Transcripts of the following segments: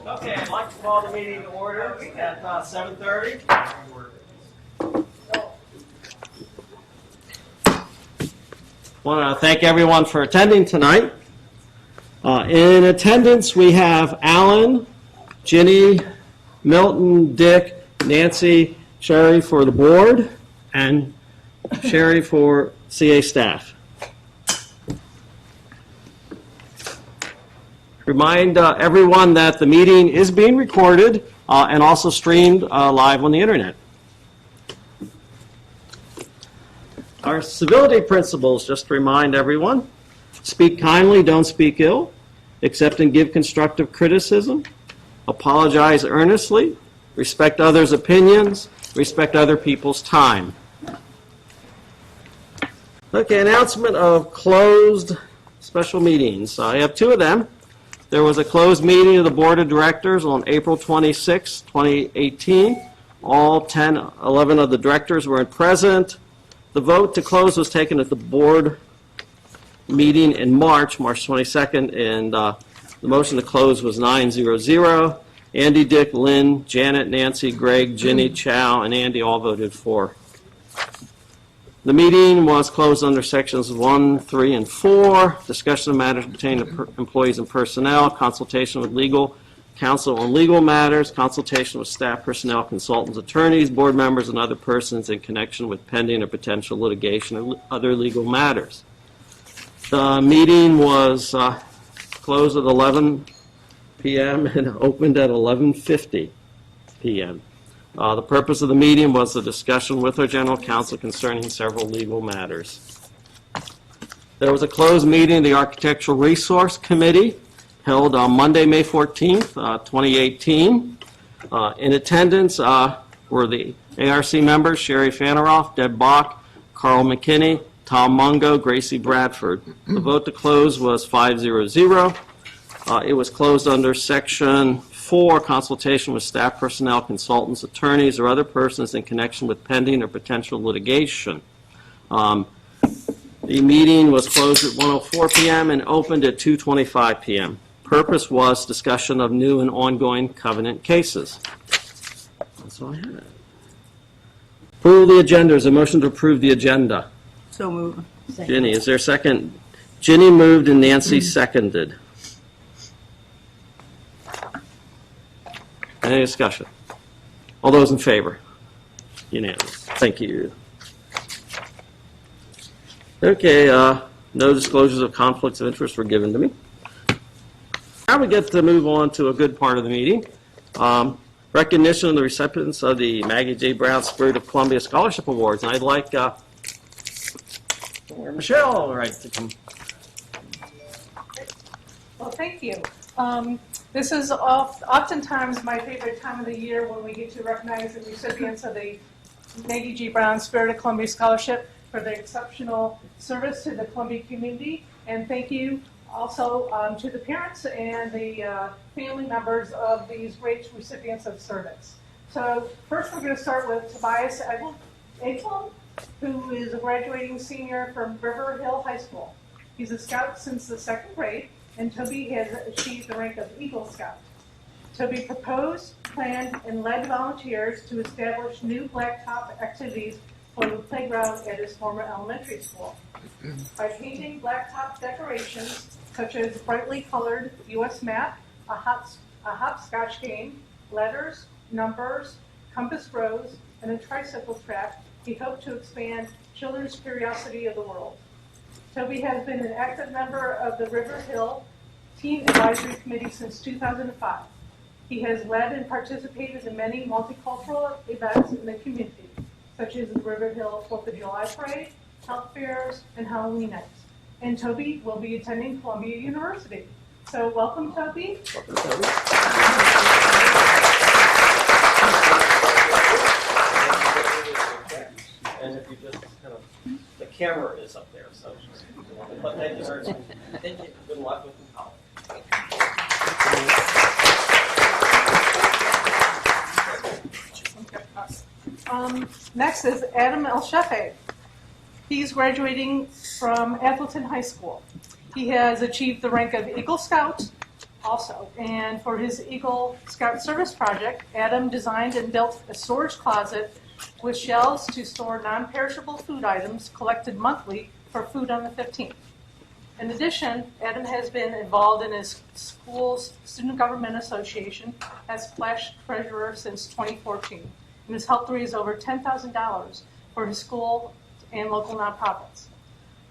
Okay, I'd like to call the meeting to order at 7:30. I want to thank everyone for attending tonight. In attendance, we have Alan, Ginny, Milton, Dick, Nancy, Sherry for the board, and Sherry for CA staff. Remind everyone that the meeting is being recorded and also streamed live on the internet. Our civility principles, just to remind everyone: speak kindly, don't speak ill, accept and give constructive criticism, apologize earnestly, respect others' opinions, respect other people's time. Okay, announcement of closed special meetings. I have two of them. There was a closed meeting of the Board of Directors on April 26, 2018. All 11 of the directors were present. The vote to close was taken at the board meeting in March 22nd, and the motion to close was 9-0-0. Andy, Dick, Lynn, Janet, Nancy, Greg, Ginny, Chow, and Andy all voted for. The meeting was closed under sections 1, 3, and 4, discussion of matters pertaining to employees and personnel, consultation with legal counsel on legal matters, consultation with staff, personnel, consultants, attorneys, board members, and other persons in connection with pending or potential litigation or other legal matters. The meeting was closed at 11 p.m. and opened at 11:50 p.m. The purpose of the meeting was a discussion with our general counsel concerning several legal matters. There was a closed meeting of the Architectural Resource Committee held on Monday, May 14th, 2018. In attendance were the ARC members, Sherry Faneroff, Deb Bach, Carl McKinney, Tom Mungo, Gracie Bradford. The vote to close was 5-0-0. It was closed under Section 4, consultation with staff, personnel, consultants, attorneys, or other persons in connection with pending or potential litigation. The meeting was closed at 1:04 p.m. and opened at 2:25 p.m. Purpose was discussion of new and ongoing covenant cases. That's all I had. Approval of the agenda. Is a motion to approve the agenda? So moved. Ginny, is there a second? Ginny moved and Nancy seconded. Any discussion? All those in favor? Unanimous. Thank you. Okay, no disclosures of conflicts of interest were given to me. Now we get to move on to a good part of the meeting. Recognition of the recipients of the Maggie J. Brown Spirit of Columbia Scholarship Awards. And I'd like Michelle to come. Well, thank you. This is oftentimes my favorite time of the year when we get to recognize the recipients of the Maggie G. Brown Spirit of Columbia Scholarship for their exceptional service to the Columbia community. And thank you also to the parents and the family members of these great recipients of service. So first we're going to start with Tobias Eglum, who is a graduating senior from River Hill High School. He's a scout since the 2nd grade, and Toby has achieved the rank of Eagle Scout. Toby proposed, planned, and led volunteers to establish new blacktop activities for the playground at his former elementary school. By painting blacktop decorations, such as brightly colored U.S. map, a hopscotch game, letters, numbers, compass rose, and a tricycle track, he hoped to expand children's curiosity of the world. Toby has been an active member of the River Hill Teen Advisory Committee since 2005. He has led and participated in many multicultural events in the community, such as the River Hill 4th of July Parade, health fairs, and Halloween nights. And Toby will be attending Columbia University. So welcome, Toby. Welcome, Toby. And if you just the camera is up there, so. But thank you very much. Thank you. Good luck with the college. Next is Adam El-Shefe. He's graduating from Atherton High School. He has achieved the rank of Eagle Scout also. And for his Eagle Scout Service project, Adam designed and built a storage closet with shelves to store non-perishable food items collected monthly for Food on the 15th. In addition, Adam has been involved in his school's Student Government Association as Flash Treasurer since 2014 and has helped raise over $10,000 for his school and local nonprofits.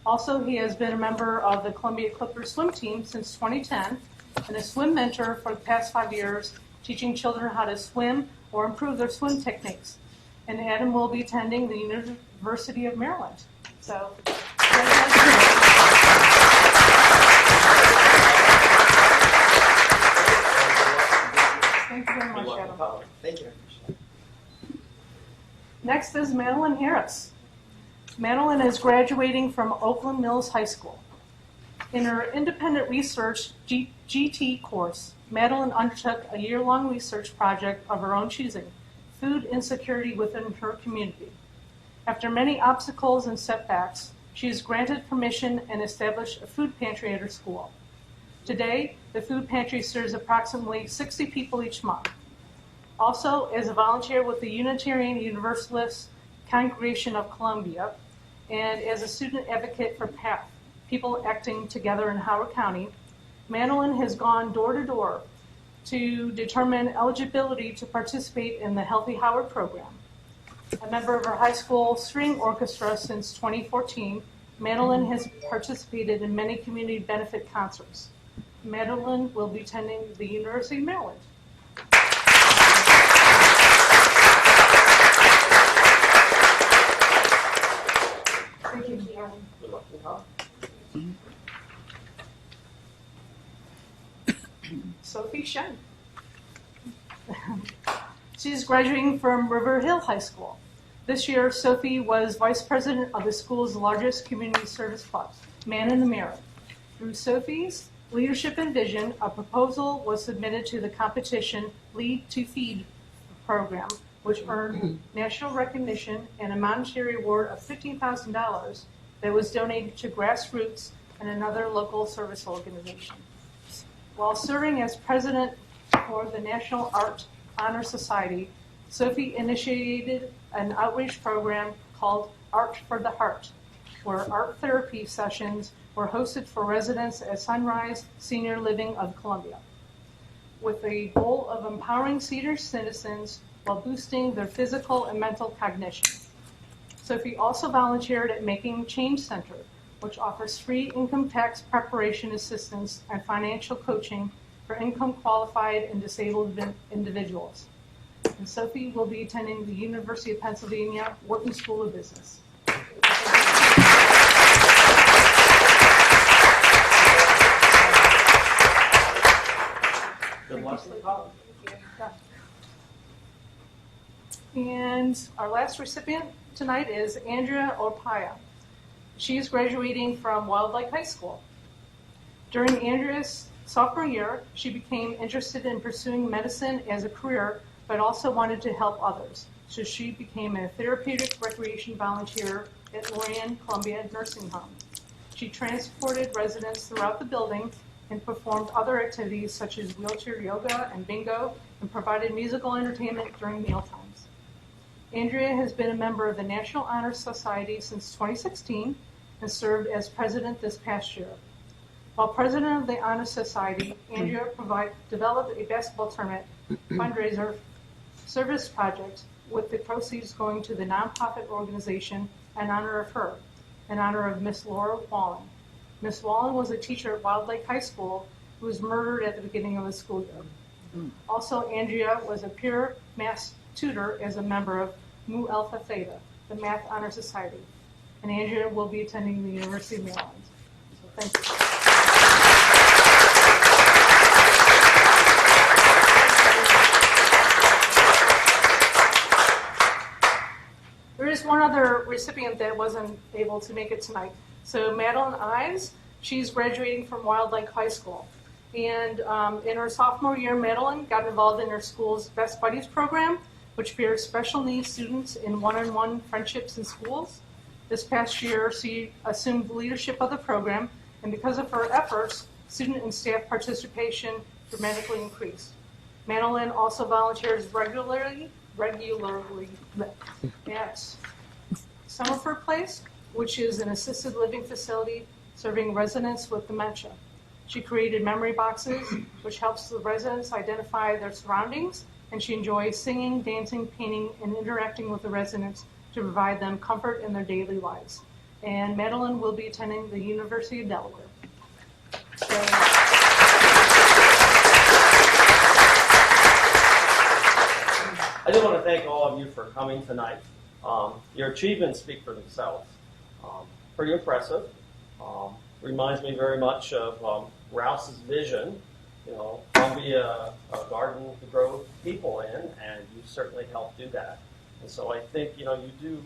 Also, he has been a member of the Columbia Clippers swim team since 2010 and a swim mentor for the past 5 years, teaching children how to swim or improve their swim techniques. And Adam will be attending the University of Maryland. So, thank you very much, Adam. Thank you. Next is Madeline Harris. Madeline is graduating from Oakland Mills High School. In her independent research GT course, Madeline undertook a year-long research project of her own choosing, food insecurity within her community. After many obstacles and setbacks, she is granted permission and established a food pantry at her school. Today, the food pantry serves approximately 60 people each month. Also, as a volunteer with the Unitarian Universalist Congregation of Columbia, and as a student advocate for PATH, People Acting Together in Howard County, Madeline has gone door to door to determine eligibility to participate in the Healthy Howard program. A member of her high school string orchestra since 2014, Madeline has participated in many community benefit concerts. Madeline will be attending the University of Maryland. Thank you, Karen. Good luck, Nicole. Sophie Shen. She's graduating from River Hill High School. This year, Sophie was vice president of the school's largest community service club, Man in the Mirror. Through Sophie's leadership and vision, a proposal was submitted to the competition Lead to Feed program, which earned national recognition and a monetary award of $15,000 that was donated to Grassroots and another local service organization. While serving as president for the National Art Honor Society, Sophie initiated an outreach program called Art for the Heart, where art therapy sessions were hosted for residents at Sunrise Senior Living of Columbia, with the goal of empowering senior citizens while boosting their physical and mental cognition. Sophie also volunteered at Making Change Center, which offers free income tax preparation assistance and financial coaching for income qualified and disabled individuals. And Sophie will be attending the University of Pennsylvania Wharton School of Business. Good luck, Nicole. And our last recipient tonight is Andrea Orpaya. She is graduating from Wildlife High School. During Andrea's sophomore year, she became interested in pursuing medicine as a career, but also wanted to help others. So she became a therapeutic recreation volunteer at Lorraine Columbia Nursing Home. She transported residents throughout the building and performed other activities such as wheelchair yoga and bingo, and provided musical entertainment during mealtimes. Andrea has been a member of the National Honor Society since 2016 and served as president this past year. While president of the Honor Society, Andrea developed a basketball tournament fundraiser service project with the proceeds going to the nonprofit organization in honor of her, in honor of Miss Laura Wallen. Miss Wallen was a teacher at Wildlife High School who was murdered at the beginning of the school year. Also, Andrea was a peer math tutor as a member of Mu Alpha Theta, the Math Honor Society. And Andrea will be attending the University of Maryland. So thank you. There is one other recipient that wasn't able to make it tonight. So Madeline Ives, she's graduating from Wildlife High School. And in her sophomore year, Madeline got involved in her school's Best Buddies program, which pairs special needs students in one-on-one friendships in schools. This past year, she assumed leadership of the program, and because of her efforts, student and staff participation dramatically increased. Madeline also volunteers regularly at Summerford Place, which is an assisted living facility serving residents with dementia. She created memory boxes, which helps the residents identify their surroundings, and she enjoys singing, dancing, painting, and interacting with the residents to provide them comfort in their daily lives. And Madeline will be attending the University of Delaware. I do want to thank all of you for coming tonight. Your achievements speak for themselves. Pretty impressive. Reminds me very much of Rouse's vision. You know, Columbia, a garden to grow people in, and you certainly helped do that. And so I think, you know, you do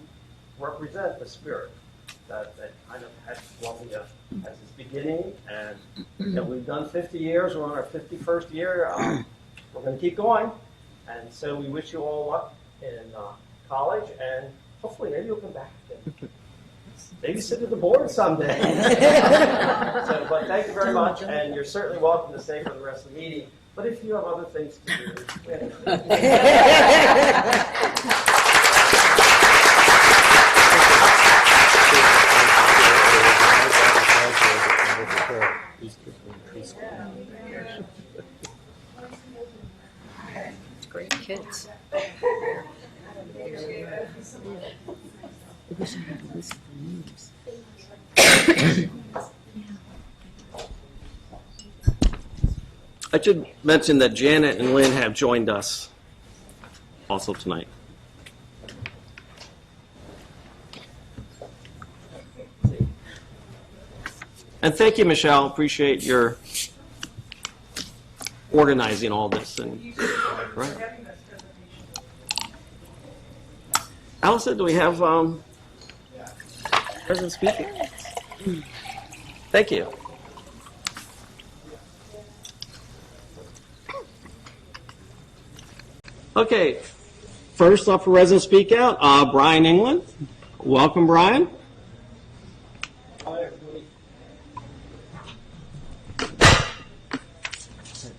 represent the spirit that kind of had Columbia as its beginning. And you know, we've done 50 years. We're on our 51st year. We're going to keep going. And so we wish you all luck in college, and hopefully maybe you'll come back and maybe sit at the board someday. But thank you very much, and you're certainly welcome to stay for the rest of the meeting. But if you have other things to do, Great kids. I wish I had a list of names. I should mention that Janet and Lynn have joined us also tonight. And thank you, Michelle. Appreciate your organizing all this. And right. Allison, do we have President speaking? Thank you. Okay, first up for resident speak out, Brian England. Welcome, Brian. Hi, everybody.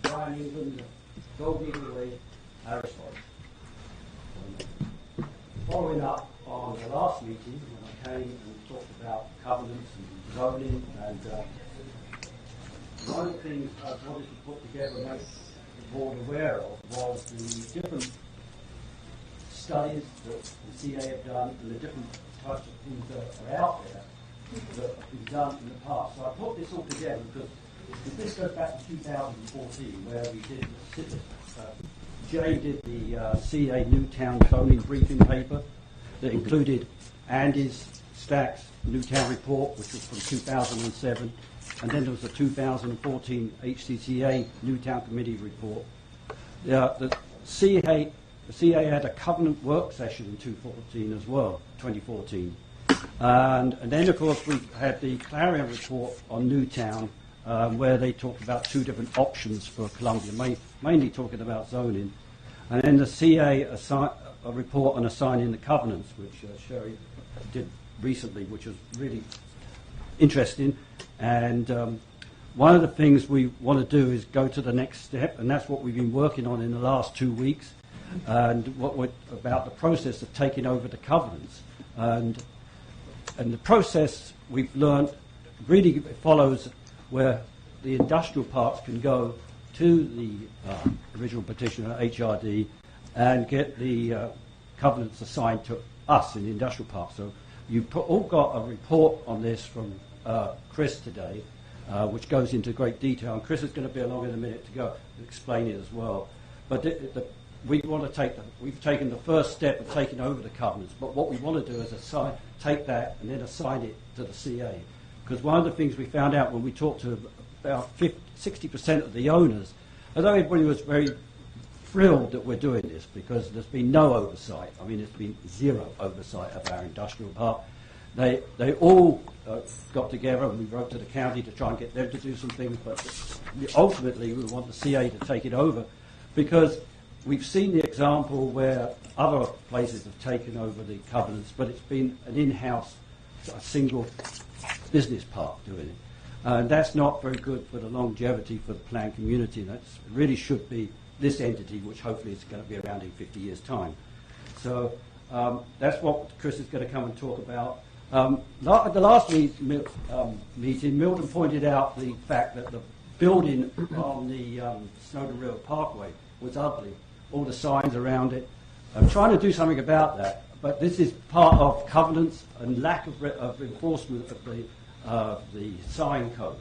Brian England, Go Eagle Harrisburg. Following up on the last meeting when I came and talked about covenants and zoning, and one of the things I wanted to put together and make the board aware of was the different studies that the CA have done and the different types of things that are out there that have been done in the past. So I put this all together because this goes back to 2014 where we did Jay did the CA Newtown zoning briefing paper that included Andy's Stacks Newtown report, which was from 2007, and then there was the 2014 HCCA Newtown Committee report. The CA had a covenant work session in 2014, and then of course we had the Clarion report on Newtown, where they talked about two different options for Columbia, mainly talking about zoning, and then the CA a report on assigning the covenants, which Sherry did recently, which was really interesting. And one of the things we want to do is go to the next step, and that's what we've been working on in the last 2 weeks, and about the process of taking over the covenants. And the process we've learned really follows where the industrial parks can go to the original petitioner, HRD, and get the covenants assigned to us in the industrial park. So you've all got a report on this from Chris today, which goes into great detail. And Chris is going to be along in a minute to go explain it as well. But we've taken the first step of taking over the covenants. But what we want to do is take that and then assign it to the CA. Because one of the things we found out when we talked to about 60% of the owners, although everybody was very thrilled that we're doing this because there's been no oversight. I mean, there's been zero oversight of our industrial park. They all got together and we wrote to the county to try and get them to do some things, but ultimately we want the CA to take it over because we've seen the example where other places have taken over the covenants, but it's been an in-house, a single business park doing it. That's not very good for the longevity for the planned community. That really should be this entity, which hopefully is going to be around in 50 years' time. So that's what Chris is going to come and talk about. At the last meeting, Milton pointed out the fact that the building on the Snowdon River Parkway was ugly, all the signs around it. I'm trying to do something about that, but this is part of covenants and lack of enforcement of the sign code.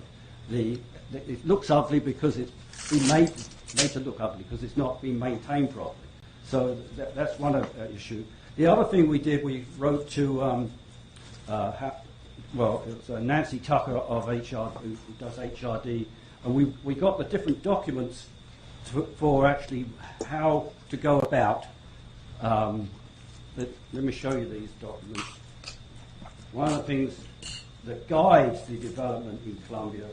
It looks ugly because it's been made to look ugly because it's not been maintained properly. So that's one issue. The other thing we did, we wrote to it was Nancy Tucker of HR, who does HRD, and we got the different documents for actually how to go about. Let me show you these documents. One of the things that guides the development in Columbia,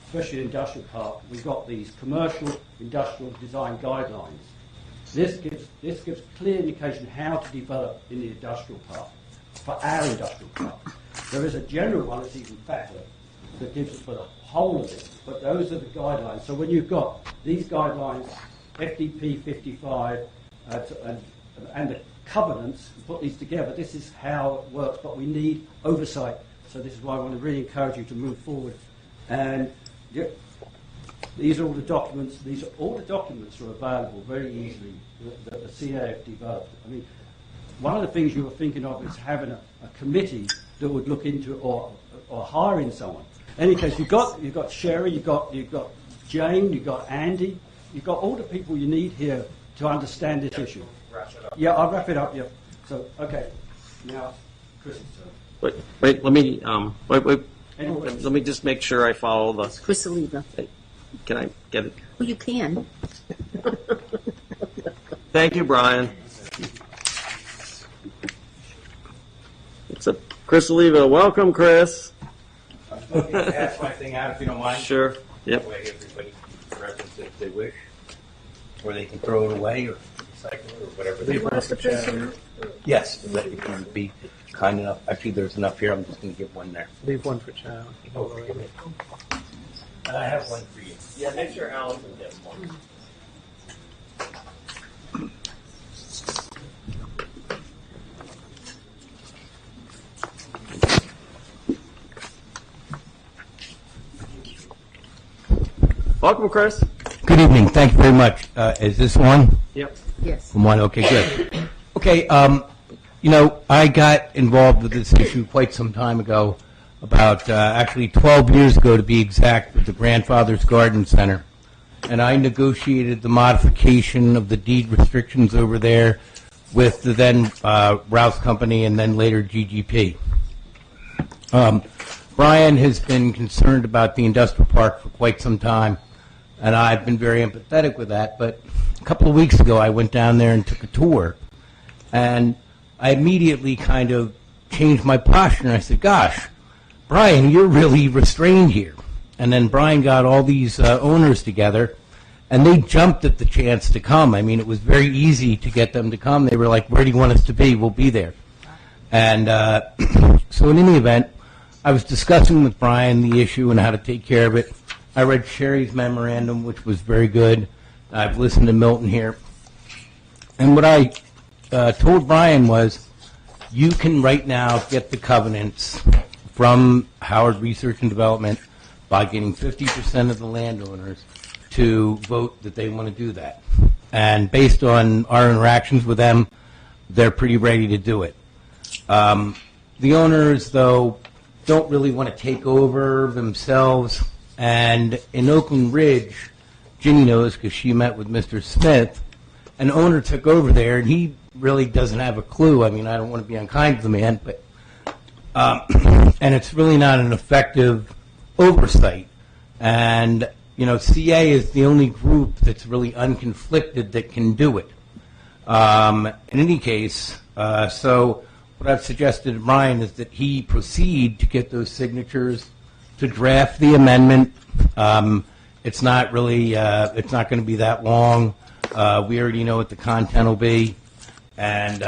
especially industrial park, we've got these commercial industrial design guidelines. This gives clear indication how to develop in the industrial park, for our industrial park. There is a general one that's even fatter that gives us for the whole of it, but those are the guidelines. So when you've got these guidelines, FDP 55, and the covenants, put these together, this is how it works, but we need oversight. So this is why I want to really encourage you to move forward. And these are all the documents. All the documents are available very easily that the CAF developed. I mean, one of the things you were thinking of is having a committee that would look into or hiring someone. In any case, you've got Sherry, you've got Jane, you've got Andy, you've got all the people you need here to understand this issue. Wrap it up. Yeah, I'll wrap it up. Yeah. So okay, now Chris' turn. Wait, let me, Anyway. let me just make sure I follow the, Chris Oliva. can I get it? Well, you can. Thank you, Brian. It's a Chris Oliva. Welcome, Chris. Okay, pass my thing out if you don't mind. Sure. Yep. That way everybody can reference it if they wish. Or they can throw it away or recycle it or whatever they want. Yes, if you can be kind enough. Actually, there's enough here. I'm just going to give one there. Leave one for Chad. Oh, forgive me. And I have one for you. Yeah, make sure Alan can get one. Welcome, Chris. Good evening. Thank you very much. Is this one? Yep. Yes. One. Okay, good. Okay, I got involved with this issue quite some time ago, about actually 12 years ago to be exact, with the Grandfather's Garden Center. And I negotiated the modification of the deed restrictions over there with the then Rouse Company and then later GGP. Brian has been concerned about the industrial park for quite some time, and I've been very empathetic with that. But a couple of weeks ago, I went down there and took a tour, and I immediately kind of changed my posture, and I said, gosh, Brian, you're really restrained here. And then Brian got all these owners together, and they jumped at the chance to come. I mean, it was very easy to get them to come. They were like, where do you want us to be? We'll be there. And so in any event, I was discussing with Brian the issue and how to take care of it. I read Sherry's memorandum, which was very good. I've listened to Milton here. And what I told Brian was, you can right now get the covenants from Howard Research and Development by getting 50% of the landowners to vote that they want to do that. And based on our interactions with them, they're pretty ready to do it. The owners, though, don't really want to take over themselves. And in Oakland Ridge, Ginny knows because she met with Mr. Smith, an owner took over there, and he really doesn't have a clue. I mean, I don't want to be unkind to the man, but and it's really not an effective oversight. And, CA is the only group that's really unconflicted that can do it. In any case, so what I've suggested to Brian is that he proceed to get those signatures to draft the amendment. It's not really, it's not going to be that long. We already know what the content will be. And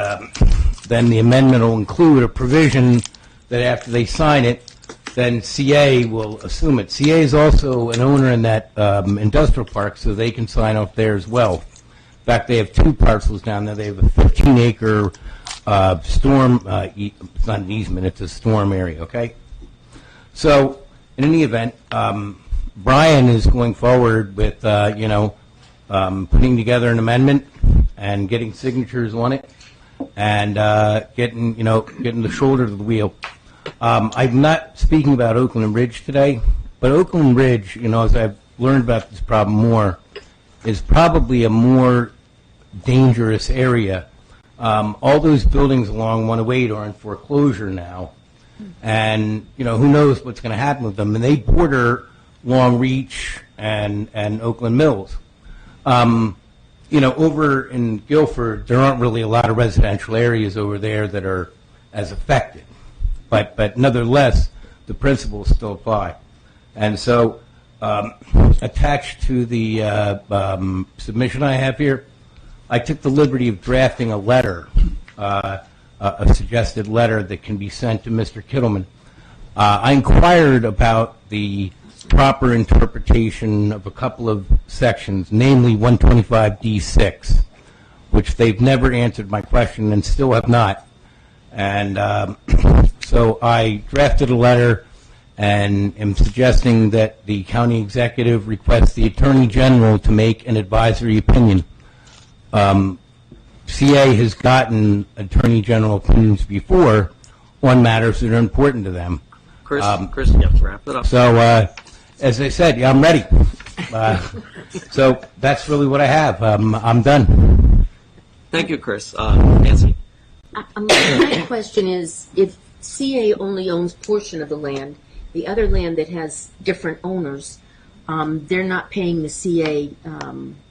then the amendment will include a provision that after they sign it, then CA will assume it. CA is also an owner in that industrial park, so they can sign off there as well. In fact, they have 2 parcels down there. They have a 15-acre storm, it's not an easement, it's a storm area, okay? So, in any event, Brian is going forward with, putting together an amendment and getting signatures on it and getting the shoulder to the wheel. I'm not speaking about Oakland Ridge today, but Oakland Ridge, as I've learned about this problem more, is probably a more dangerous area. All those buildings along 108 are in foreclosure now, and who knows what's going to happen with them. And they border Long Reach and Oakland Mills. Over in Guilford, there aren't really a lot of residential areas over there that are as affected, but nevertheless, the principles still apply. And so, attached to the submission I have here, I took the liberty of drafting a letter, a suggested letter that can be sent to Mr. Kittleman. I inquired about the proper interpretation of a couple of sections, namely 125D6, which they've never answered my question and still have not. And so I drafted a letter and am suggesting that the county executive request the Attorney General to make an advisory opinion. CA has gotten Attorney General opinions before on matters that are important to them. Chris, you have to wrap it up. So, as I said, I'm ready. So that's really what I have. I'm done. Thank you, Chris. Nancy? My question is, if CA only owns portion of the land, the other land that has different owners, they're not paying the CA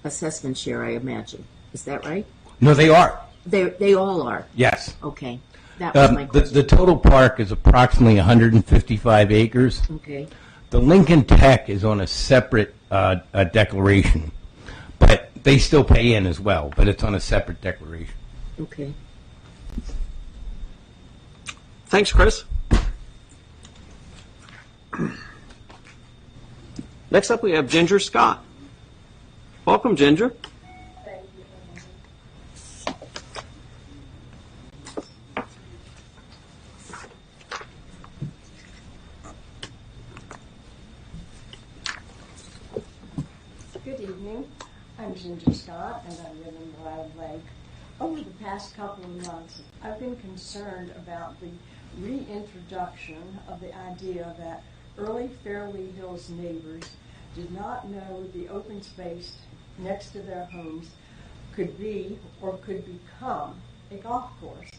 assessment share, I imagine. Is that right? No, they are. They all are. Yes. Okay. That was my question. The total park is approximately 155 acres. Okay. The Lincoln Tech is on a separate declaration, but they still pay in as well, but it's on a separate declaration. Okay. Thanks, Chris. Next up, we have Ginger Scott. Welcome, Ginger. Good evening. I'm Ginger Scott, and I live in Wild Lake. Over the past couple of months, I've been concerned about the reintroduction of the idea that early Fairleigh Hills neighbors did not know the open space next to their homes could be or could become a golf course.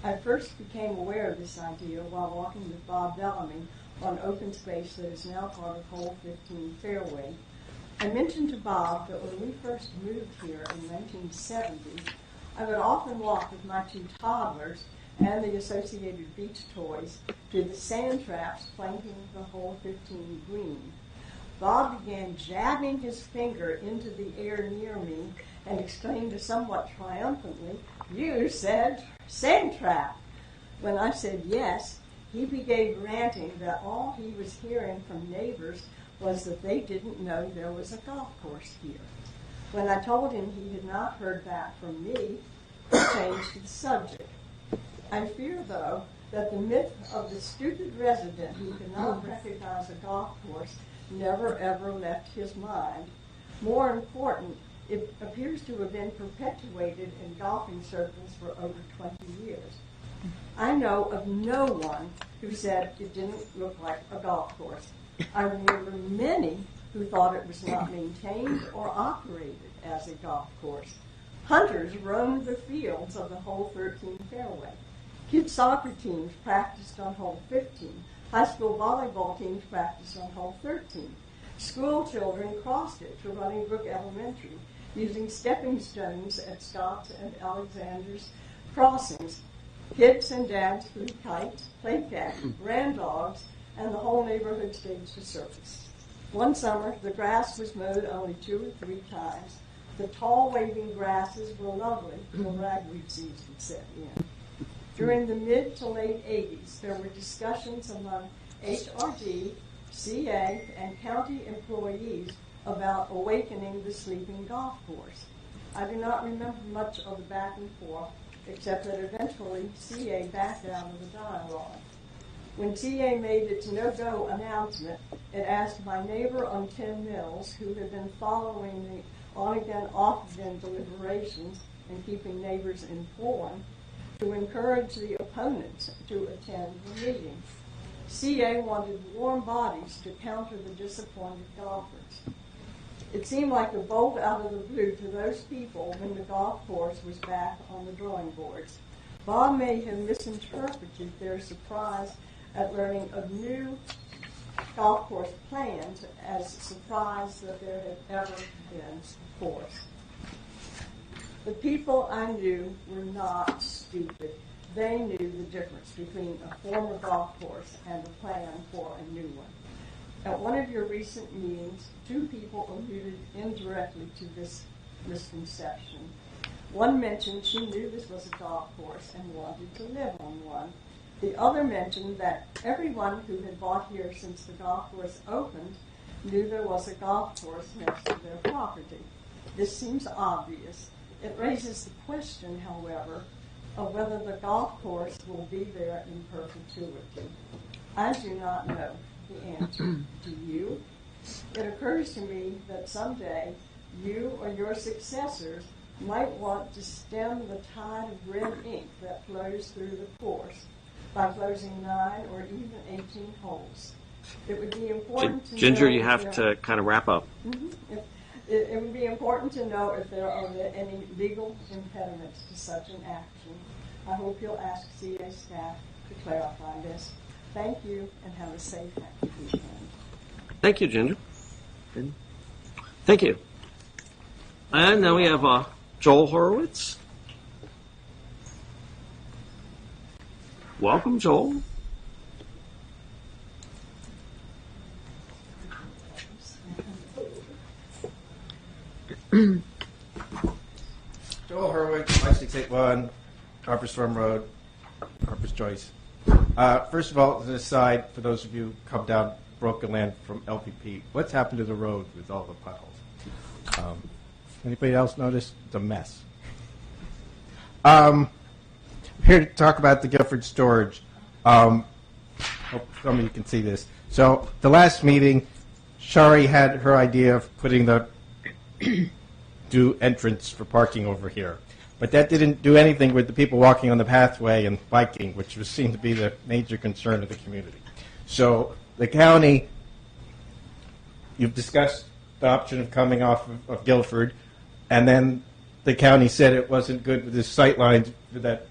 I first became aware of this idea while walking with Bob Bellamy on open space that is now part of Hole 15 Fairway. I mentioned to Bob that when we first moved here in 1970, I would often walk with my 2 toddlers and the associated beach toys to the sand traps flanking the Hole 15 green. Bob began jabbing his finger into the air near me and exclaimed somewhat triumphantly, "You said sand trap." When I said yes, he began ranting that all he was hearing from neighbors was that they didn't know there was a golf course here. When I told him he had not heard that from me, he changed the subject. I fear, though, that the myth of the stupid resident who could not recognize a golf course never ever left his mind. More important, it appears to have been perpetuated in golfing circles for over 20 years. I know of no one who said it didn't look like a golf course. I remember many who thought it was not maintained or operated as a golf course. Hunters roamed the fields of the Hole 13 fairway. Kids soccer teams practiced on Hole 15. High school volleyball teams practiced on Hole 13. School children crossed it to Running Brook Elementary using stepping stones at Scott's and Alexander's crossings. Kids and dads flew kites, played catch, ran dogs, and the whole neighborhood staged a circus. One summer, the grass was mowed only 2 or 3 times. The tall waving grasses were lovely until ragweed season set in. During the mid to late 80s, there were discussions among HRD, CA, and county employees about awakening the sleeping golf course. I do not remember much of the back and forth, except that eventually CA backed out of the dialogue. When CA made its no-go announcement, it asked my neighbor on 10 Mills, who had been following the on-again, off-again deliberations and keeping neighbors informed, to encourage the opponents to attend the meeting. CA wanted warm bodies to counter the disappointed golfers. It seemed like a bolt out of the blue to those people when the golf course was back on the drawing boards. Bob may have misinterpreted their surprise at learning of new golf course plans as surprised that there had ever been course. The people I knew were not stupid. They knew the difference between a former golf course and a plan for a new one. At one of your recent meetings, two people alluded indirectly to this misconception. One mentioned she knew this was a golf course and wanted to live on one. The other mentioned that everyone who had bought here since the golf course opened knew there was a golf course next to their property. This seems obvious. It raises the question, however, of whether the golf course will be there in perpetuity. I do not know the answer. Do you? It occurs to me that someday you or your successors might want to stem the tide of red ink that flows through the course by closing 9 or even 18 holes. It would be important to Ginger, know you if have there- to kind of wrap up. It would be important to know if there are any legal impediments to such an action. I hope you'll ask CA staff to clarify this. Thank you, and have a safe, happy weekend. Thank you, Ginger. Thank you. And now we have Joel Horowitz. Welcome, Joel. Joel Horowitz, 5681, Harper's Farm Road, Harper's Choice. First of all, as an aside, for those of you who come down Broken Land from LPP, what's happened to the road with all the potholes? Anybody else notice? It's a mess. Here to talk about the Guilford storage. Hope some of you can see this. So the last meeting, Shari had her idea of putting the do entrance for parking over here. But that didn't do anything with the people walking on the pathway and biking, which was seemed to be the major concern of the community. So the county, you've discussed the option of coming off of Guilford, and then the county said it wasn't good with the sight lines for that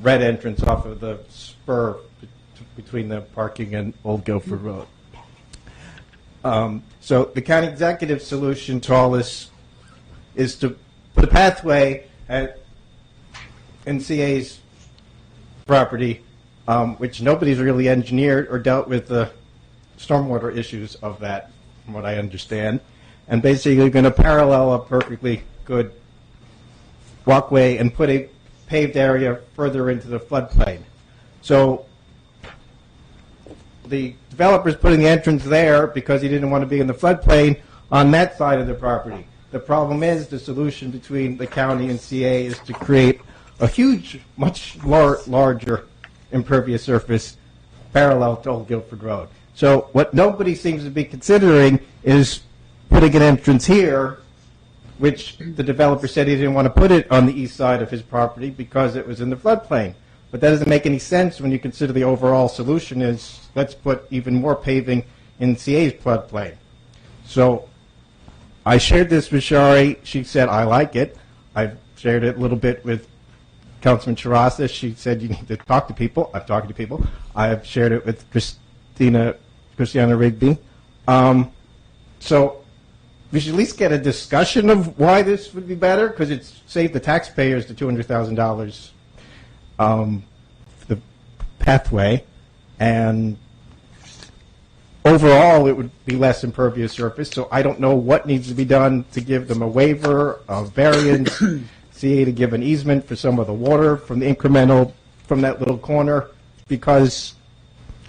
red entrance off of the spur between the parking and Old Guilford Road. So the county executive solution to all this is to put a pathway at NCA's property, which nobody's really engineered or dealt with the stormwater issues of that, from what I understand, and basically going to parallel a perfectly good walkway and put a paved area further into the floodplain. So the developer's putting the entrance there because he didn't want to be in the floodplain on that side of the property. The problem is the solution between the county and CA is to create a huge, much larger impervious surface parallel to Old Guilford Road. So what nobody seems to be considering is putting an entrance here, which the developer said he didn't want to put it on the east side of his property because it was in the floodplain. But that doesn't make any sense when you consider the overall solution is let's put even more paving in CA's floodplain. So I shared this with Shari. She said, I like it. I've shared it a little bit with Councilman Chirasa. She said, you need to talk to people. I'm talking to people. I have shared it with Christiana Rigby. So we should at least get a discussion of why this would be better, because it's saved the taxpayers the $200,000 for the pathway, and overall it would be less impervious surface. So I don't know what needs to be done to give them a waiver, a variance, CA to give an easement for some of the water from the incremental, from that little corner, because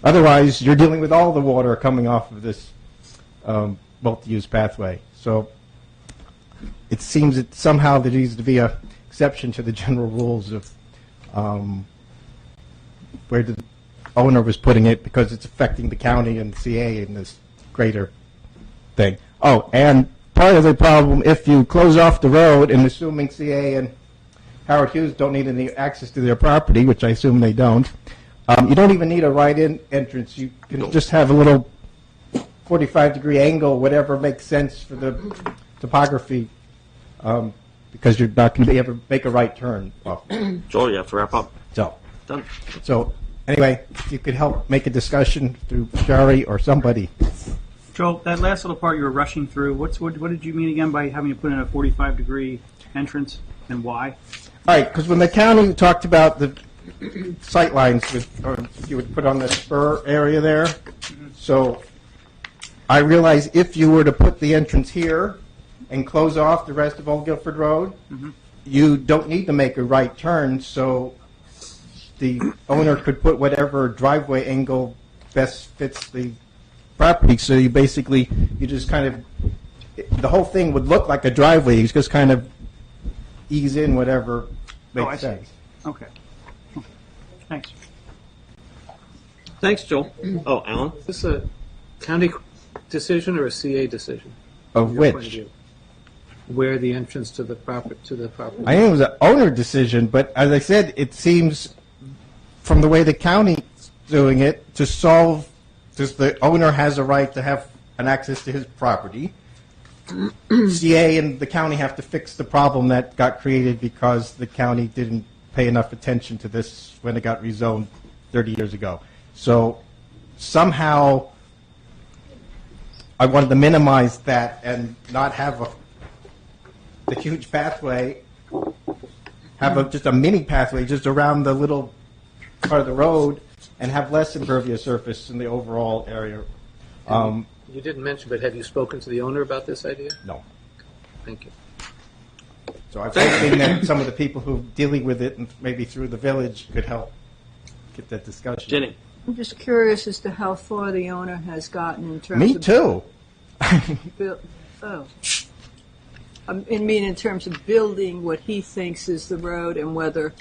Otherwise, you're dealing with all the water coming off of this multi-use pathway. So it seems that somehow there needs to be an exception to the general rules of where the owner was putting it, because it's affecting the county and CA in this greater thing. Oh, and part of the problem, if you close off the road, and assuming CA and Howard Hughes don't need any access to their property, which I assume they don't, you don't even need a right-in entrance. You can just have a little 45-degree angle, whatever makes sense for the topography, because you're not going to be able to make a right turn. Well, Joel, you have to wrap up. so, Done. anyway, if you could help make a discussion through Shari or somebody. Joel, that last little part you were rushing through, what did you mean again by having to put in a 45-degree entrance, and why? All right, because when the county talked about the sight lines, or you would put on the spur area there, so I realize if you were to put the entrance here and close off the rest of Old Guilford Road, you don't need to make a right turn, so the owner could put whatever driveway angle best fits the property. So you basically, you just kind of, the whole thing would look like a driveway. You just kind of ease in whatever I makes see. sense. Okay. Thanks. Thanks, Joel. Oh, Alan? Is this a county decision or a CA decision? Of from your point of which? view? Where the entrance to the property? I think it was an owner decision, but as I said, it seems from the way the county's doing it, to solve, because the owner has a right to have an access to his property. CA and the county have to fix the problem that got created because the county didn't pay enough attention to this when it got rezoned 30 years ago. So somehow I wanted to minimize that and not have the huge pathway, have just a mini pathway just around the little part of the road and have less impervious surface in the overall area. You didn't mention, but have you spoken to the owner about this idea? No. Thank you. So I'm hoping that some of the people who are dealing with it, and maybe through the village, could help get that discussion. Jenny? I'm just curious as to how far the owner has gotten in terms Me of too. in terms of building what he thinks is the road and whether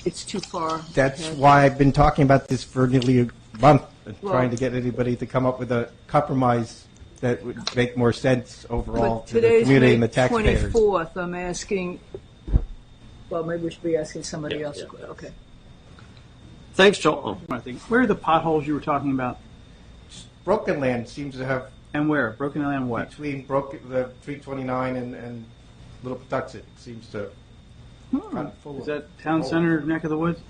it's too far. That's ahead. why I've been talking about this for nearly a month, Well- trying to get anybody to come up with a compromise that would make more sense overall But to the today's community and May the taxpayers. 24th. I'm asking. Well, maybe we should be asking somebody else. yeah. Okay. Thanks, Joel. I think. Where are the potholes you were talking about? Broken Land seems to have And where? Broken Land what? between the 329 and Little Patuxent seems to kind of full Is of that town holes. center neck of the woods?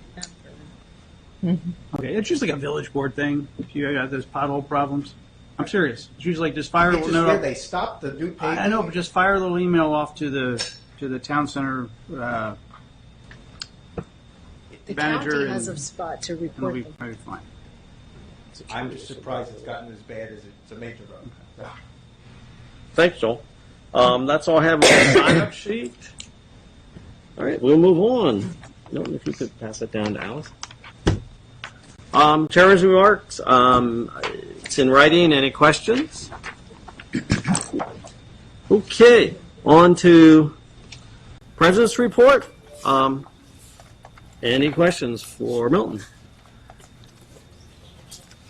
Okay, it's just like a village board thing. If you got those pothole problems, I'm serious. It's usually like just fire a It's little just note. where they stopped the new paving. I know, but just fire a little email off to the town center The manager county has and- a spot to and it'll report be them. probably fine. I'm just surprised it's gotten as bad as it's a major road. Thanks, Joel. That's all I have on the sign-up sheet. All right, we'll move on. Milton, if you could pass it down to Alice. Chairman's remarks. It's in writing. Any questions? Okay, on to President's report. Any questions for Milton?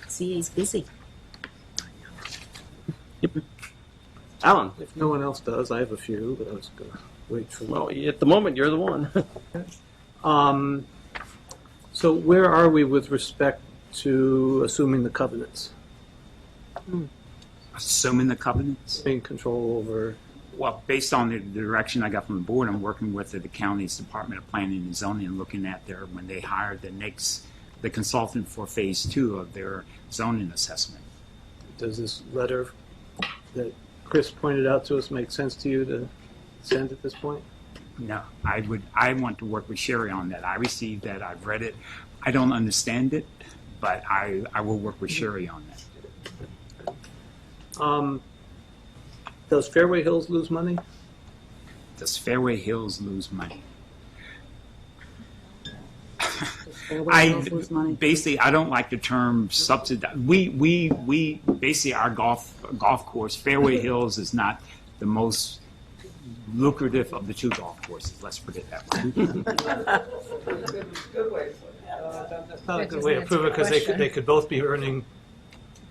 CA's busy. Alan? If no one else does, I have a few, but I was going to wait for. Well, at the moment, you're the one. So where are we with respect to assuming the covenants, Assuming the covenants? being control over? Well, based on the direction I got from the board, I'm working with the county's Department of Planning and Zoning and looking at when they hired the consultant for phase 2 of their zoning assessment. Does this letter that Chris pointed out to us make sense to you to send at this point? No, I want to work with Sherry on that. I received that, I've read it. I don't understand it, but I will work with Sherry on that. Does Fairway Hills lose money? Does Fairway Hills lose money? Basically, I don't like the term subsidize. We basically, our golf course, Fairway Hills, is not the most lucrative of the two golf courses. Let's put it that way. That's not a good way to prove it, because they could both be earning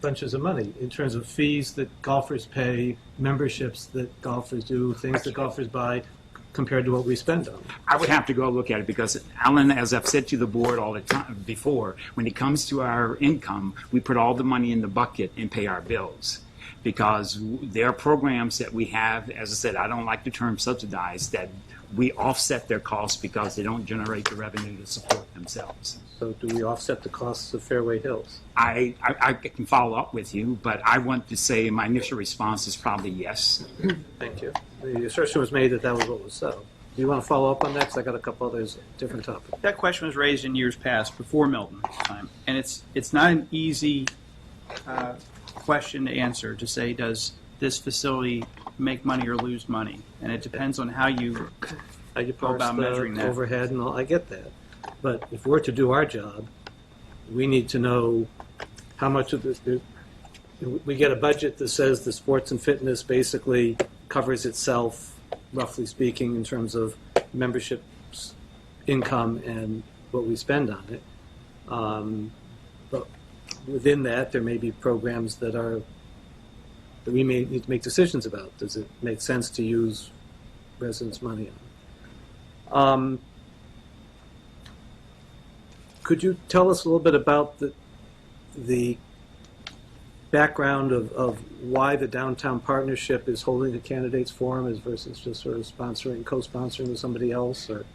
bunches of money in terms of fees that golfers pay, memberships that golfers do, things that golfers buy, compared to what we spend on them. I would have to go look at it because, Alan, as I've said to the board all the time before, when it comes to our income, we put all the money in the bucket and pay our bills. Because there are programs that we have, as I said, I don't like the term subsidized, that we offset their costs because they don't generate the revenue to support themselves. So do we offset the costs of Fairway Hills? I can follow up with you, but I want to say my initial response is probably yes. Thank you. The assertion was made that that was what was so. Do you want to follow up on that? Because I got a couple others, different topics. That question was raised in years past, before Milton's time, and it's not an easy question to answer, to say, does this facility make money or lose money? And it depends on how you go parse about measuring the that. overhead and all. I get that. But if we're to do our job, we need to know how much of this. We get a budget that says the sports and fitness basically covers itself, roughly speaking, in terms of membership income and what we spend on it. But within that, there may be programs that we may need to make decisions about. Does it make sense to use residents' money on? Could you tell us a little bit about the background of why the Downtown Partnership is holding a candidates forum versus just sort of sponsoring, co-sponsoring with somebody else? Or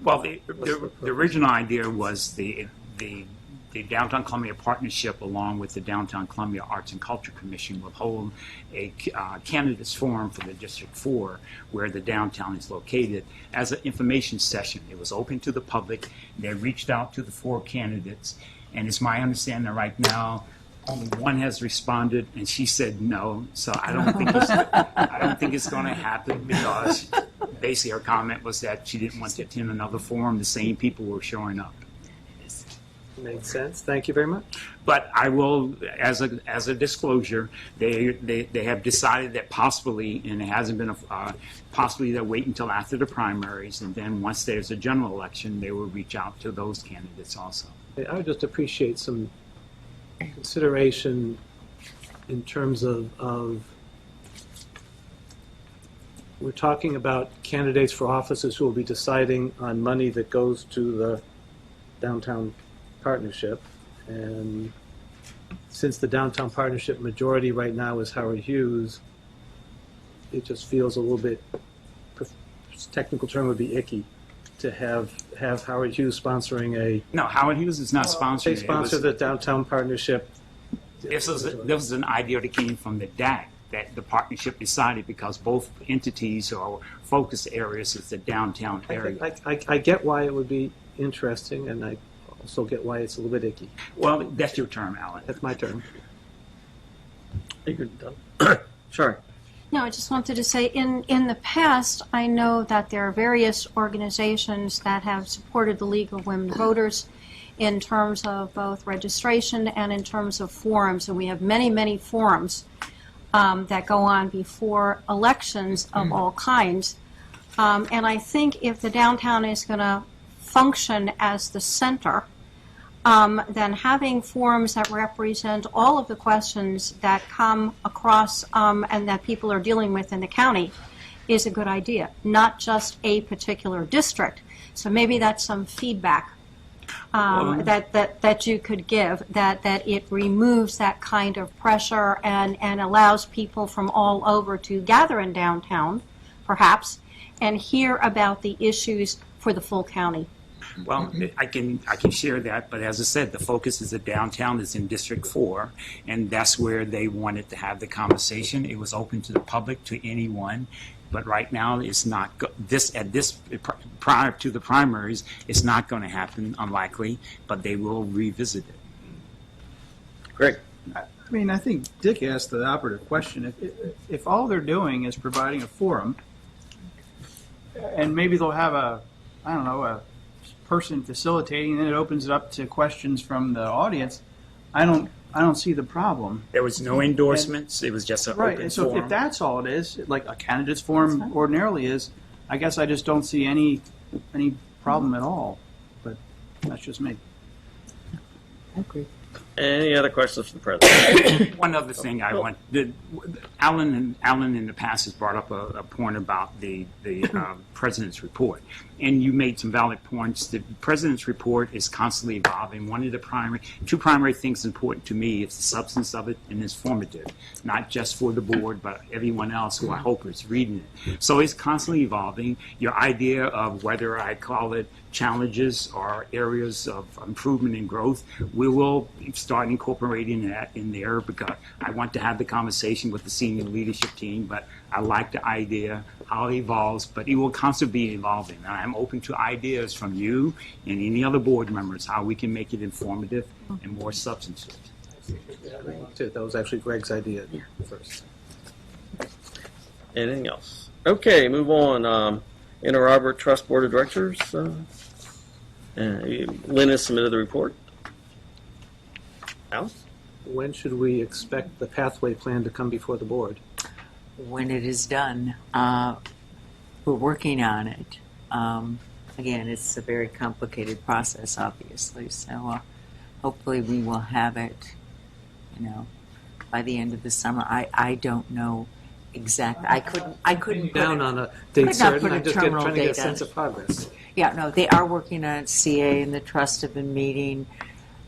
well, the original idea was the Downtown Columbia Partnership, along with the Downtown Columbia Arts and Culture Commission, will hold a candidates forum for the District 4, where the downtown is located, as an information session. It was open to the public. They reached out to the 4 candidates, and it's my understanding right now only one has responded, and she said no. So I don't think it's going to happen, because basically her comment was that she didn't want to attend another forum. The same people were showing up. Makes sense. Thank you very much. But I will, as a disclosure, they have decided that possibly, and it hasn't been possibly they'll wait until after the primaries, and then once there's a general election, they will reach out to those candidates also. I would just appreciate some consideration in terms of we're talking about candidates for offices who will be deciding on money that goes to the Downtown Partnership, and since the Downtown Partnership majority right now is Howard Hughes, it just feels a little bit, technical term would be icky, to have Howard Hughes sponsoring a. No, Howard Hughes is not sponsoring. They sponsor the Downtown Partnership. This was an idea that came from the DAC, that the partnership decided, because both entities or focus areas is the downtown area. I get why it would be interesting, and I also get why it's a little bit icky. Well, that's your term, Alan. That's my term. Sure. No, I just wanted to say, in the past, I know that there are various organizations that have supported the League of Women Voters in terms of both registration and in terms of forums, and we have many, many forums that go on before elections of all kinds. And I think if the downtown is going to function as the center, then having forums that represent all of the questions that come across and that people are dealing with in the county is a good idea, not just a particular district. So maybe that's some feedback that you could give, that it removes that kind of pressure and allows people from all over to gather in downtown, perhaps, and hear about the issues for the full county. Well, I can share that, but as I said, the focus is the downtown is in District 4, and that's where they wanted to have the conversation. It was open to the public, to anyone, but right now it's not. Prior to the primaries, it's not going to happen, unlikely, but they will revisit it. Great. I mean, I think Dick asked the operative question. If all they're doing is providing a forum, and maybe they'll have a person facilitating, and then it opens it up to questions from the audience, I don't see the problem. There was no endorsements. It was just an Right, open and so forum. if that's all it is, like a candidate's forum ordinarily is, I guess I just don't see any problem at all. But that's just me. Any other questions for the president? One other thing I want, Alan in the past has brought up a point about the president's report, and you made some valid points. The president's report is constantly evolving. One of the two primary things important to me is the substance of it and it's formative, not just for the board, but everyone else who I hope is reading it. So it's constantly evolving. Your idea of whether I call it challenges or areas of improvement and growth, we will start incorporating that in there because I want to have the conversation with the senior leadership team, but I like the idea, how it evolves, but it will constantly be evolving. And I'm open to ideas from you and any other board members, how we can make it informative and more substantive. That was actually Greg's idea first. Anything else? Okay, move on. Inter Arbor Trust Board of Directors. Lynn has submitted the report. Alice? When should we expect the pathway plan to come before the board? When it is done. We're working on it. Again, it's a very complicated process, obviously, so hopefully we will have it, by the end of the summer. I don't know exactly. I couldn't Down put on a date not certain. put a I'm just terminal trying to get a date on sense it. of progress. Yeah, no, they are working on it. CA and the trust have been meeting.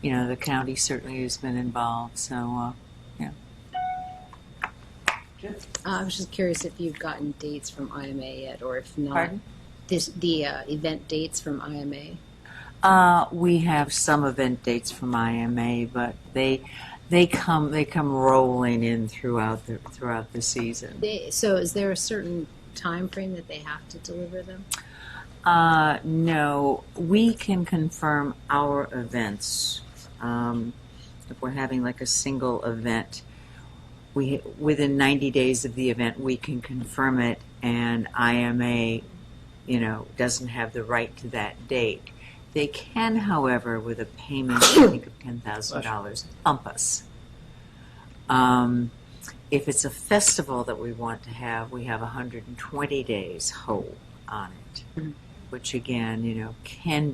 The county certainly has been involved, so, yeah. I was just curious if you've gotten dates from IMA yet, or if not, Pardon? the event dates from IMA. We have some event dates from IMA, but they come rolling in throughout the season. So is there a certain time frame that they have to deliver them? No, we can confirm our events. If we're having like a single event, within 90 days of the event, we can confirm it, and IMA, doesn't have the right to that date. They can, however, with a payment, I think, of $10,000, bump us. If it's a festival that we want to have, we have 120 days hold on it, which again, can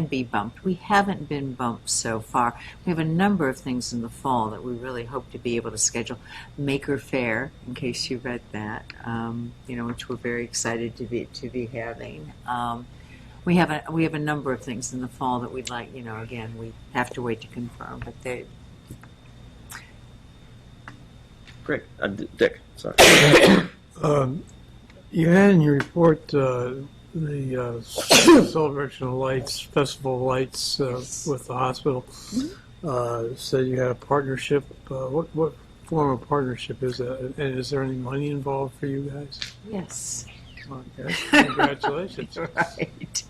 be bumped. We haven't been bumped so far. We have a number of things in the fall that we really hope to be able to schedule. Maker Fair, in case you read that, which we're very excited to be having. We have a number of things in the fall that we'd like. Again, we have to wait to confirm, but they. Great. Dick, sorry. You had in your report the Celebration of Lights, Festival of Lights with the hospital. Said you had a partnership. What form of partnership is that? And is there any money involved for you guys? Yes. Okay. Congratulations. Right.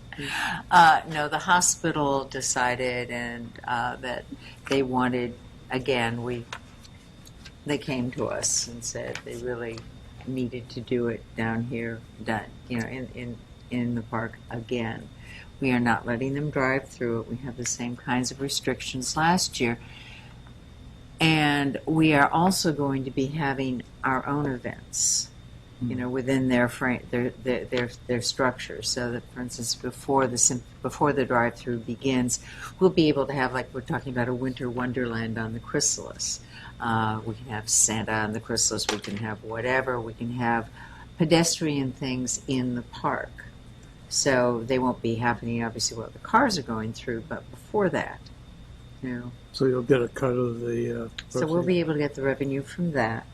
No, the hospital decided and that they wanted, again, they came to us and said they really needed to do it down here, in the park again. We are not letting them drive through it. We have the same kinds of restrictions last year. And we are also going to be having our own events, within their frame, their structure. So that, for instance, before the drive-through begins, we'll be able to have, like we're talking about, a winter wonderland on the Chrysalis. We can have Santa on the Chrysalis. We can have whatever. We can have pedestrian things in the park. So they won't be happening, obviously, while the cars are going through, but before that, So you'll get a cut of the. So we'll be able to get the revenue from that.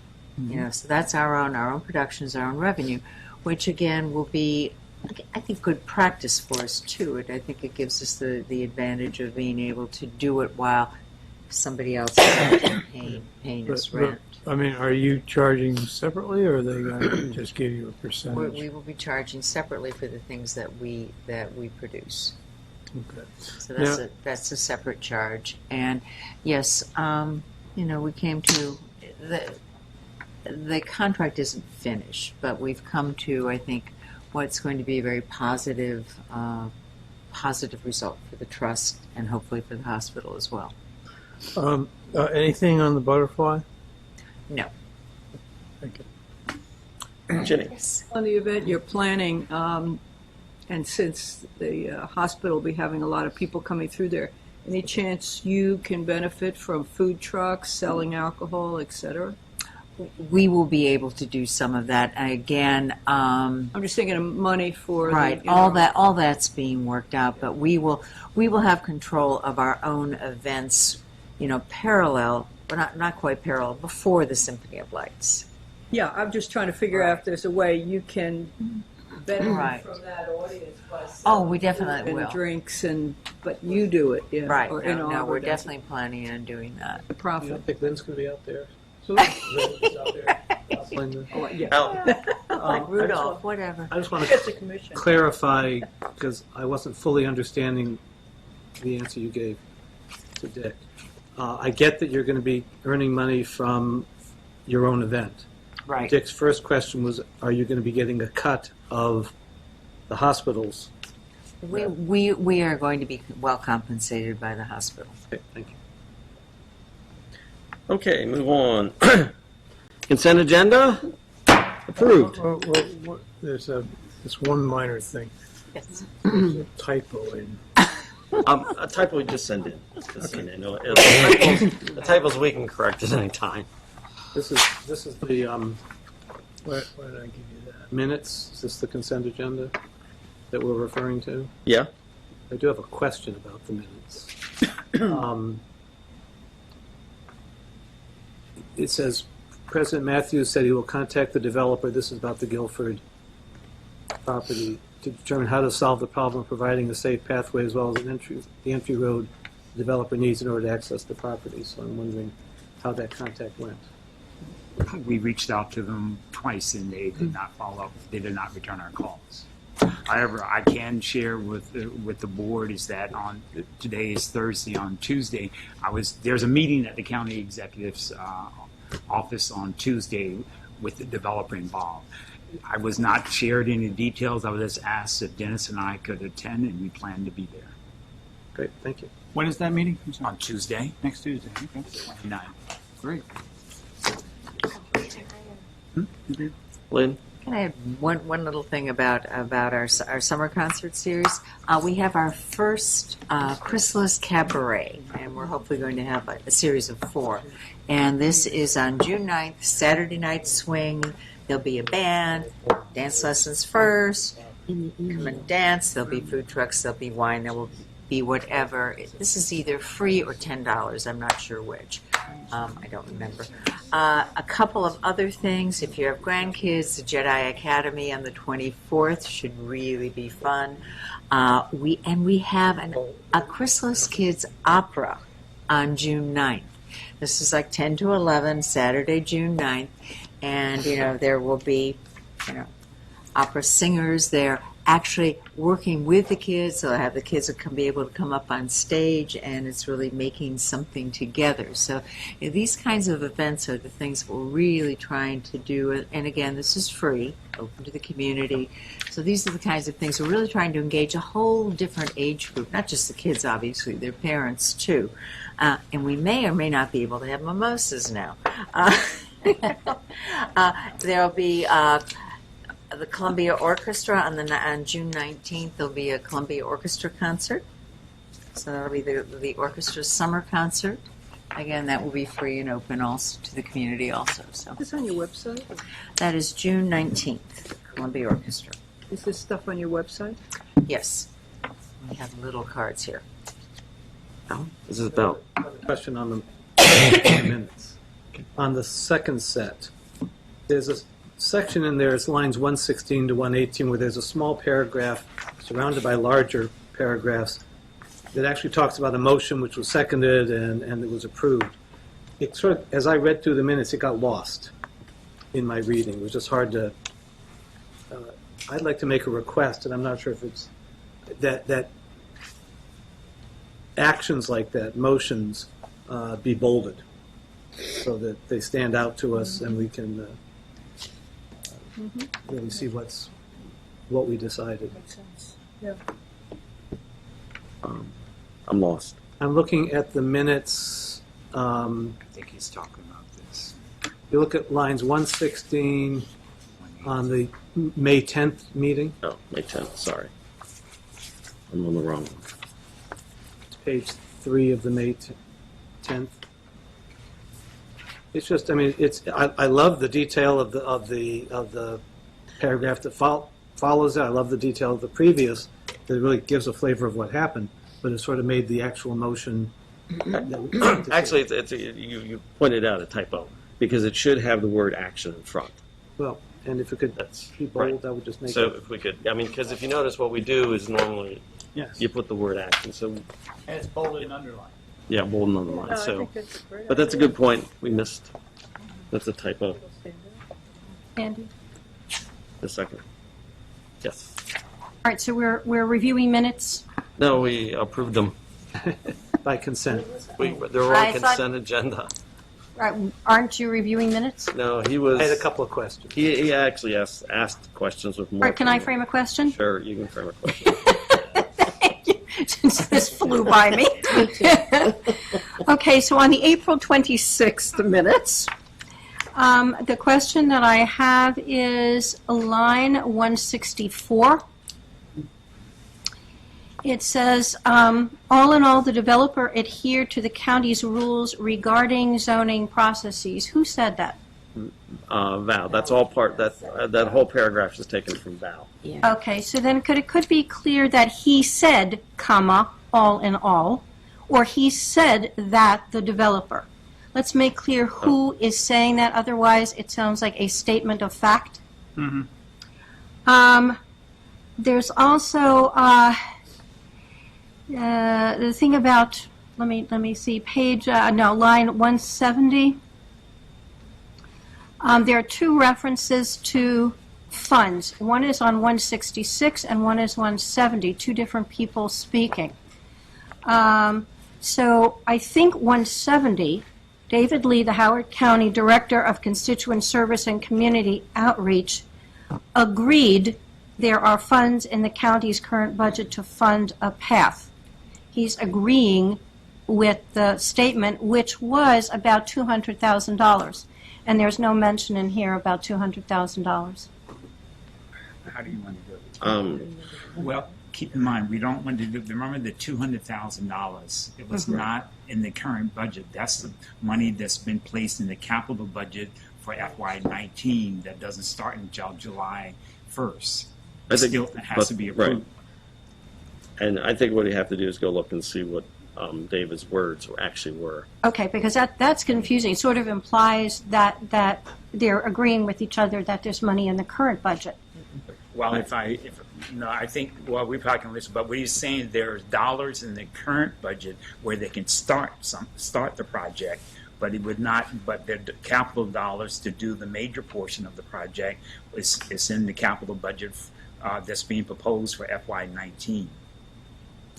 So that's our own productions, our own revenue, which again will be, I think, good practice for us too. I think it gives us the advantage of being able to do it while somebody else is paying us rent. Are you charging separately, or are they going to just give you a percentage? We will be charging separately for the things that we produce. Okay. So that's a separate charge. And yes, we came to the contract isn't finished, but we've come to, I think, what's going to be a very positive positive result for the trust and hopefully for the hospital as well. Anything on the butterfly? No. Thank you. Ginny? On the event you're planning, and since the hospital will be having a lot of people coming through there, any chance you can benefit from food trucks, selling alcohol, etc.? We will be able to do some of that. And again, I'm just thinking of money for right, the, all that's being worked out, but we will have control of our own events, parallel, but not quite parallel, before the Symphony of Lights. Yeah, I'm just trying to figure out if there's a way you can benefit Right. from that audience by Oh, we selling definitely food and will. drinks, but you do it, yeah. Right. Or No, Arbor we're does it. definitely planning on doing that. The You profit. don't think Lynn's going to be out there? Who? Lynn's out there. Oh, yeah. Like Rudolph, whatever. I just want Gets a to commission. clarify, because I wasn't fully understanding the answer you gave to Dick. I get that you're going to be earning money from your own event. Right. Dick's first question was, are you going to be getting a cut of the hospital's? We are going to be well compensated by the hospital. Okay, thank you. Okay, move on. Consent agenda? Approved. There's this one minor thing. Yes. There's a typo in. A typo we just send in. The typos we can correct at any time. This is the Why did I give you that? minutes. Is this the consent agenda that we're referring to? Yeah. I do have a question about the minutes. It says, President Matthews said he will contact the developer, this is about the Guilford property, to determine how to solve the problem of providing a safe pathway as well as the entry road the developer needs in order to access the property. So I'm wondering how that contact went. We reached out to them twice and they did not follow up. They did not return our calls. However, I can share with the board is that on today is Thursday. On Tuesday, there's a meeting at the county executive's office on Tuesday with the developer involved. I was not shared any details. I was just asked if Dennis and I could attend, and we plan to be there. Great, thank you. When is that meeting? On Tuesday. Next Tuesday. Okay. 29. Great. Lynn? Can I add one little thing about our summer concert series? We have our first Chrysalis Cabaret, and we're hopefully going to have a series of 4. And this is on June 9th, Saturday night swing. There'll be a band, dance lessons first, come and dance. There'll be food trucks, there'll be wine, there will be whatever. This is either free or $10. I'm not sure which. I don't remember. A couple of other things. If you have grandkids, the Jedi Academy on the 24th should really be fun. We have a Chrysalis Kids opera on June 9th. This is like 10 to 11, Saturday, June 9th. And, there will be, opera singers there actually working with the kids. They'll have the kids be able to come up on stage, and it's really making something together. So these kinds of events are the things we're really trying to do. And again, this is free, open to the community. So these are the kinds of things we're really trying to engage a whole different age group, not just the kids, obviously, their parents too. And we may or may not be able to have mimosas now. There'll be the Columbia Orchestra on June 19th. There'll be a Columbia Orchestra concert. So that'll be the orchestra's summer concert. Again, that will be free and open also to the community also. So Is this on your website? that is June 19th, Columbia Orchestra. Is this stuff on your website? Yes. We have little cards here. This is about. Question on the minutes. On the second set, there's a section in there, it's lines 116 to 118, where there's a small paragraph surrounded by larger paragraphs that actually talks about a motion which was seconded and it was approved. It sort of, as I read through the minutes, it got lost in my reading. It was just hard to. I'd like to make a request, and I'm not sure if it's that actions like that, motions, be bolded, so that they stand out to us and we can really see what we decided. Makes sense. Yeah. I'm lost. I'm looking at the minutes. I think he's talking about this. You look at lines 116 on the May 10th meeting, Oh, May 10th, sorry. I'm on the wrong one. page 3 of the May 10th. It's just, I mean, I love the detail of the paragraph that follows it. I love the detail of the previous. That really gives a flavor of what happened, but it sort of made the actual motion. Actually, you pointed out a typo, because it should have the word action in front. Well, and if it could be bold, right. that would just make So it. if we could, I mean, because if you notice what we do is normally, Yes. you put the word action, so, And it's bolded and underlined. yeah, bold and underline, I so. think that's a great But that's a idea. good point, we missed, that's a typo, Andy? the second. Yes. All right, so we're reviewing minutes. No, we approved them. By consent. They're on I thought- consent agenda. Aren't you reviewing minutes? No, he was. I had a couple of questions. He actually asked questions with more. All right, can I frame a question? Sure, you can frame a question. Since this flew by me. Okay, so on the April 26th minutes, the question that I have is line 164. It says, all in all, the developer adhered to the county's rules regarding zoning processes. Who said that? Val, that's all part, that whole paragraph is taken from Val. Okay, so then it could be clear that he said, comma, all in all, or he said that the developer. Let's make clear who is saying that, otherwise it sounds like a statement of fact. There's also the thing about, let me see, line 170. There are two references to funds. One is on 166 and one is 170, two different people speaking. So I think 170, David Lee, the Howard County Director of Constituent Service and Community Outreach, agreed there are funds in the county's current budget to fund a path. He's agreeing with the statement, which was about $200,000. And there's no mention in here about $200,000. How do you want to do it? Well, keep in mind, we don't want to do, remember the $200,000, it was not in the current budget. That's the money that's been placed in the capital budget for FY19 that doesn't start until July 1st. It still has to be approved. Right. And I think what you have to do is go look and see what David's words actually were. Okay, because that's confusing. It sort of implies that they're agreeing with each other that there's money in the current budget. Well, I think, well, we probably can listen, but what he's saying, there's dollars in the current budget where they can start the project, but it would not, but the capital dollars to do the major portion of the project is in the capital budget that's being proposed for FY19.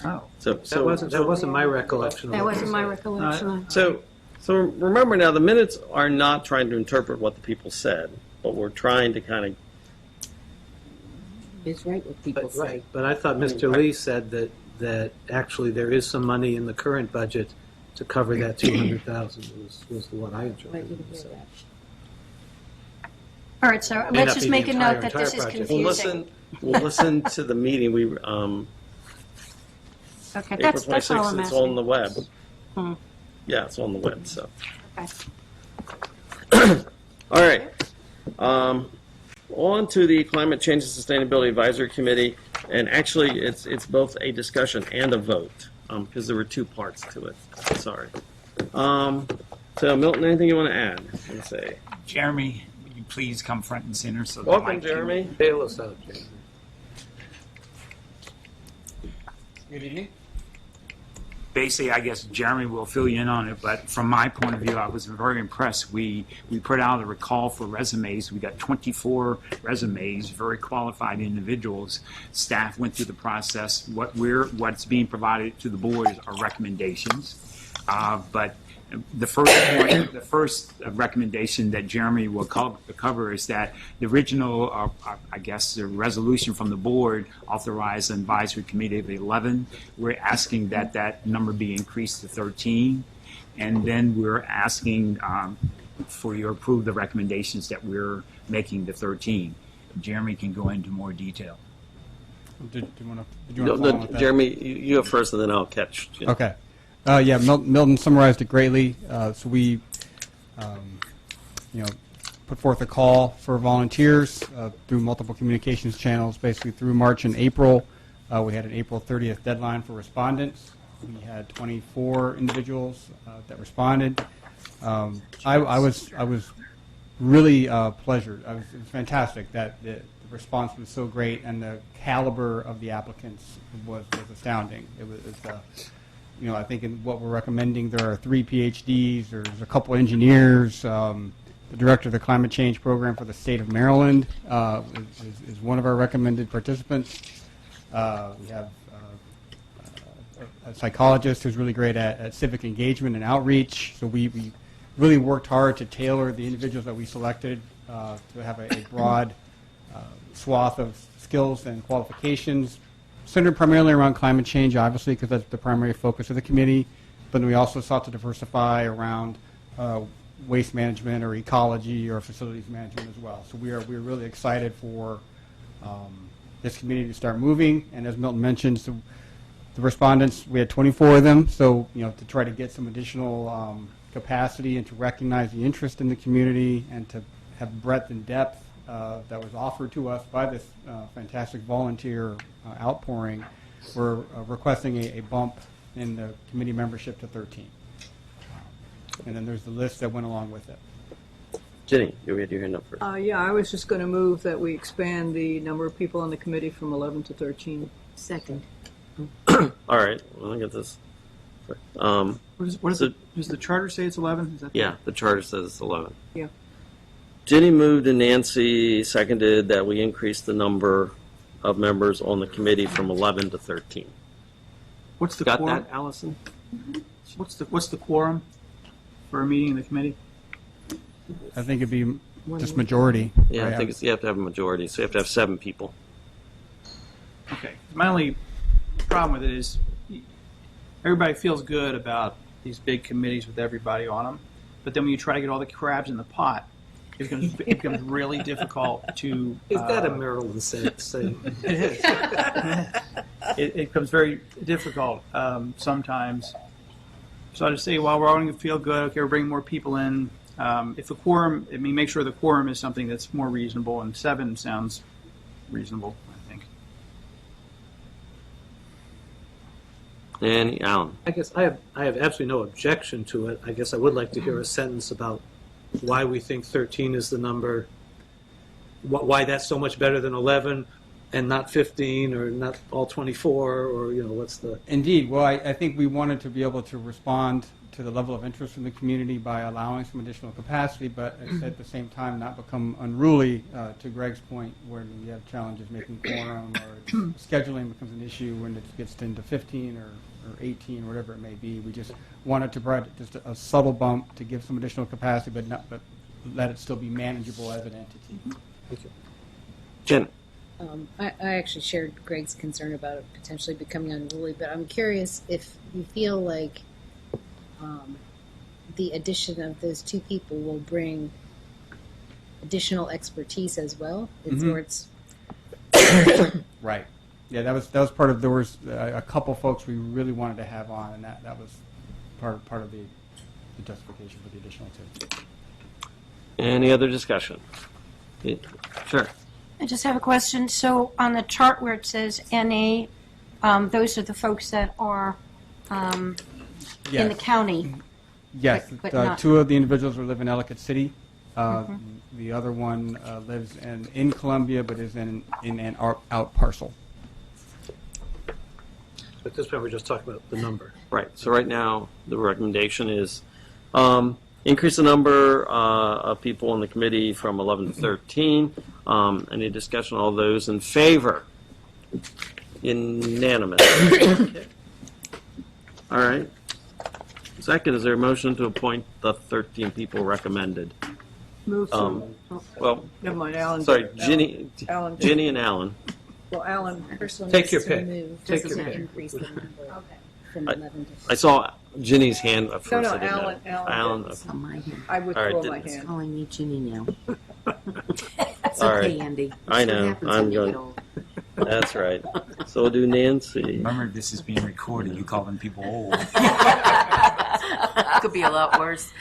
Oh. That wasn't my recollection. That wasn't my recollection. So remember now, the minutes are not trying to interpret what the people said, but we're trying to kind of. Is right what people say. Right, but I thought Mr. Lee said that actually there is some money in the current budget to cover that 200,000 was what I I interpreted. didn't hear that. All right, so May let's not just be make the a note that entire this is project. confusing. We'll listen to the meeting. We Okay, April that's all 26th. I'm It's on the asking. web. Yeah, it's on the web. So. Okay. All right. On to the Climate Change and Sustainability Advisory Committee, and actually, it's both a discussion and a vote because there were two parts to it. Sorry. So, Milton, anything you want to add? Let's say. Jeremy, would you please come front and center? So the Welcome, mic can- Jeremy. Bail us out, Jeremy. Good evening. Basically, I guess Jeremy will fill you in on it, but from my point of view, I was very impressed. We put out a call for resumes. We got 24 resumes, very qualified individuals. Staff went through the process. What's being provided to the board are recommendations. But The first point, the first recommendation that Jeremy will cover is that the original, I guess, the resolution from the board authorized an advisory committee of 11. We're asking that that number be increased to 13. And then we're asking for your approve the recommendations that we're making to 13. Jeremy can go into more detail. Did you want to follow on with that? Jeremy, you go first, and then I'll catch. Okay. Yeah, Milton summarized it greatly. So we, put forth a call for volunteers through multiple communications channels, basically through March and April. We had an April 30th deadline for respondents. We had 24 individuals that responded. I was really pleasured. It was fantastic that the response was so great, and the caliber of the applicants was astounding. It was. I think in what we're recommending, there are 3 PhDs, there's a couple engineers, the director of the climate change program for the state of Maryland is one of our recommended participants. We have a psychologist who's really great at civic engagement and outreach. So we really worked hard to tailor the individuals that we selected to have a broad swath of skills and qualifications, centered primarily around climate change, obviously, because that's the primary focus of the committee. But we also sought to diversify around waste management or ecology or facilities management as well. So we're really excited for this committee to start moving. And as Milton mentioned, so the respondents, we had 24 of them. So to try to get some additional capacity and to recognize the interest in the community and to have breadth and depth that was offered to us by this fantastic volunteer outpouring, we're requesting a bump in the committee membership to 13. And then there's the list that went along with it. Jenny, you had your hand up first. Yeah, I was just going to move that we expand the number of people on the committee from 11 to 13. Second. All right, well, I get this. What is it? Does the charter say it's 11? Is that Yeah, the charter says it's 11. Yeah. Jenny moved and Nancy seconded that we increase the number of members on the committee from 11 to 13. What's the Got quorum? that, Allison? What's the quorum for a meeting of the committee? I think it'd be just majority. Yeah, right? I think you have to have a majority, so you have to have 7 people. Okay. My only problem with it is everybody feels good about these big committees with everybody on them, but then when you try to get all the crabs in the pot, it becomes really difficult to. Is that a Maryland saying? It is. It becomes very difficult sometimes. So I just say, well, we're all going to feel good. Okay, we're bringing more people in. If the quorum, make sure the quorum is something that's more reasonable, and 7 sounds reasonable, I think. And Alan? I guess I have absolutely no objection to it. I guess I would like to hear a sentence about why we think 13 is the number, why that's so much better than 11 and not 15 or not all 24, or what's the... Indeed. Well, I think we wanted to be able to respond to the level of interest in the community by allowing some additional capacity, but at the same time not become unruly, to Greg's point, where we have challenges making quorum or scheduling becomes an issue when it gets into 15 or 18, whatever it may be. We just wanted to provide just a subtle bump to give some additional capacity, but let it still be manageable as an entity. Thank you. Jen? I actually shared Greg's concern about it potentially becoming unruly, but I'm curious if you feel like the addition of those 2 people will bring additional expertise as well. Right. Yeah, that was part of. There was a couple folks we really wanted to have on, and that was part of the justification for the additional 2. Any other discussion? Sure. I just have a question. So on the chart where it says NA, those are the folks that are in the county. Yes, but not- 2 of the individuals who live in Ellicott City. The other one lives in Columbia, but is in an out parcel. At this point, we're just talking about the number. Right. So right now, the recommendation is increase the number of people on the committee from 11 to 13. Any discussion? All those in favor? Unanimous. Okay. All right. Second, is there a motion to appoint the 13 people recommended? Move to, Well, never mind, Alan. sorry, Ginny, Alan. Ginny and Alan. Well, Alan, First one Take is your to pick. move, Take just your to pick. increase the number from I- 11 to I saw Ginny's hand up no, first. no, I didn't know. Alan, Alan, It's on my hand. I withdraw All right, my didn't- hand. Calling me Ginny now. It's All okay, right. Andy. I That's what know. happens I'm when you going- get old. That's right. So we'll do Nancy. Remember, this is being recorded. You calling people old. Could be a lot worse.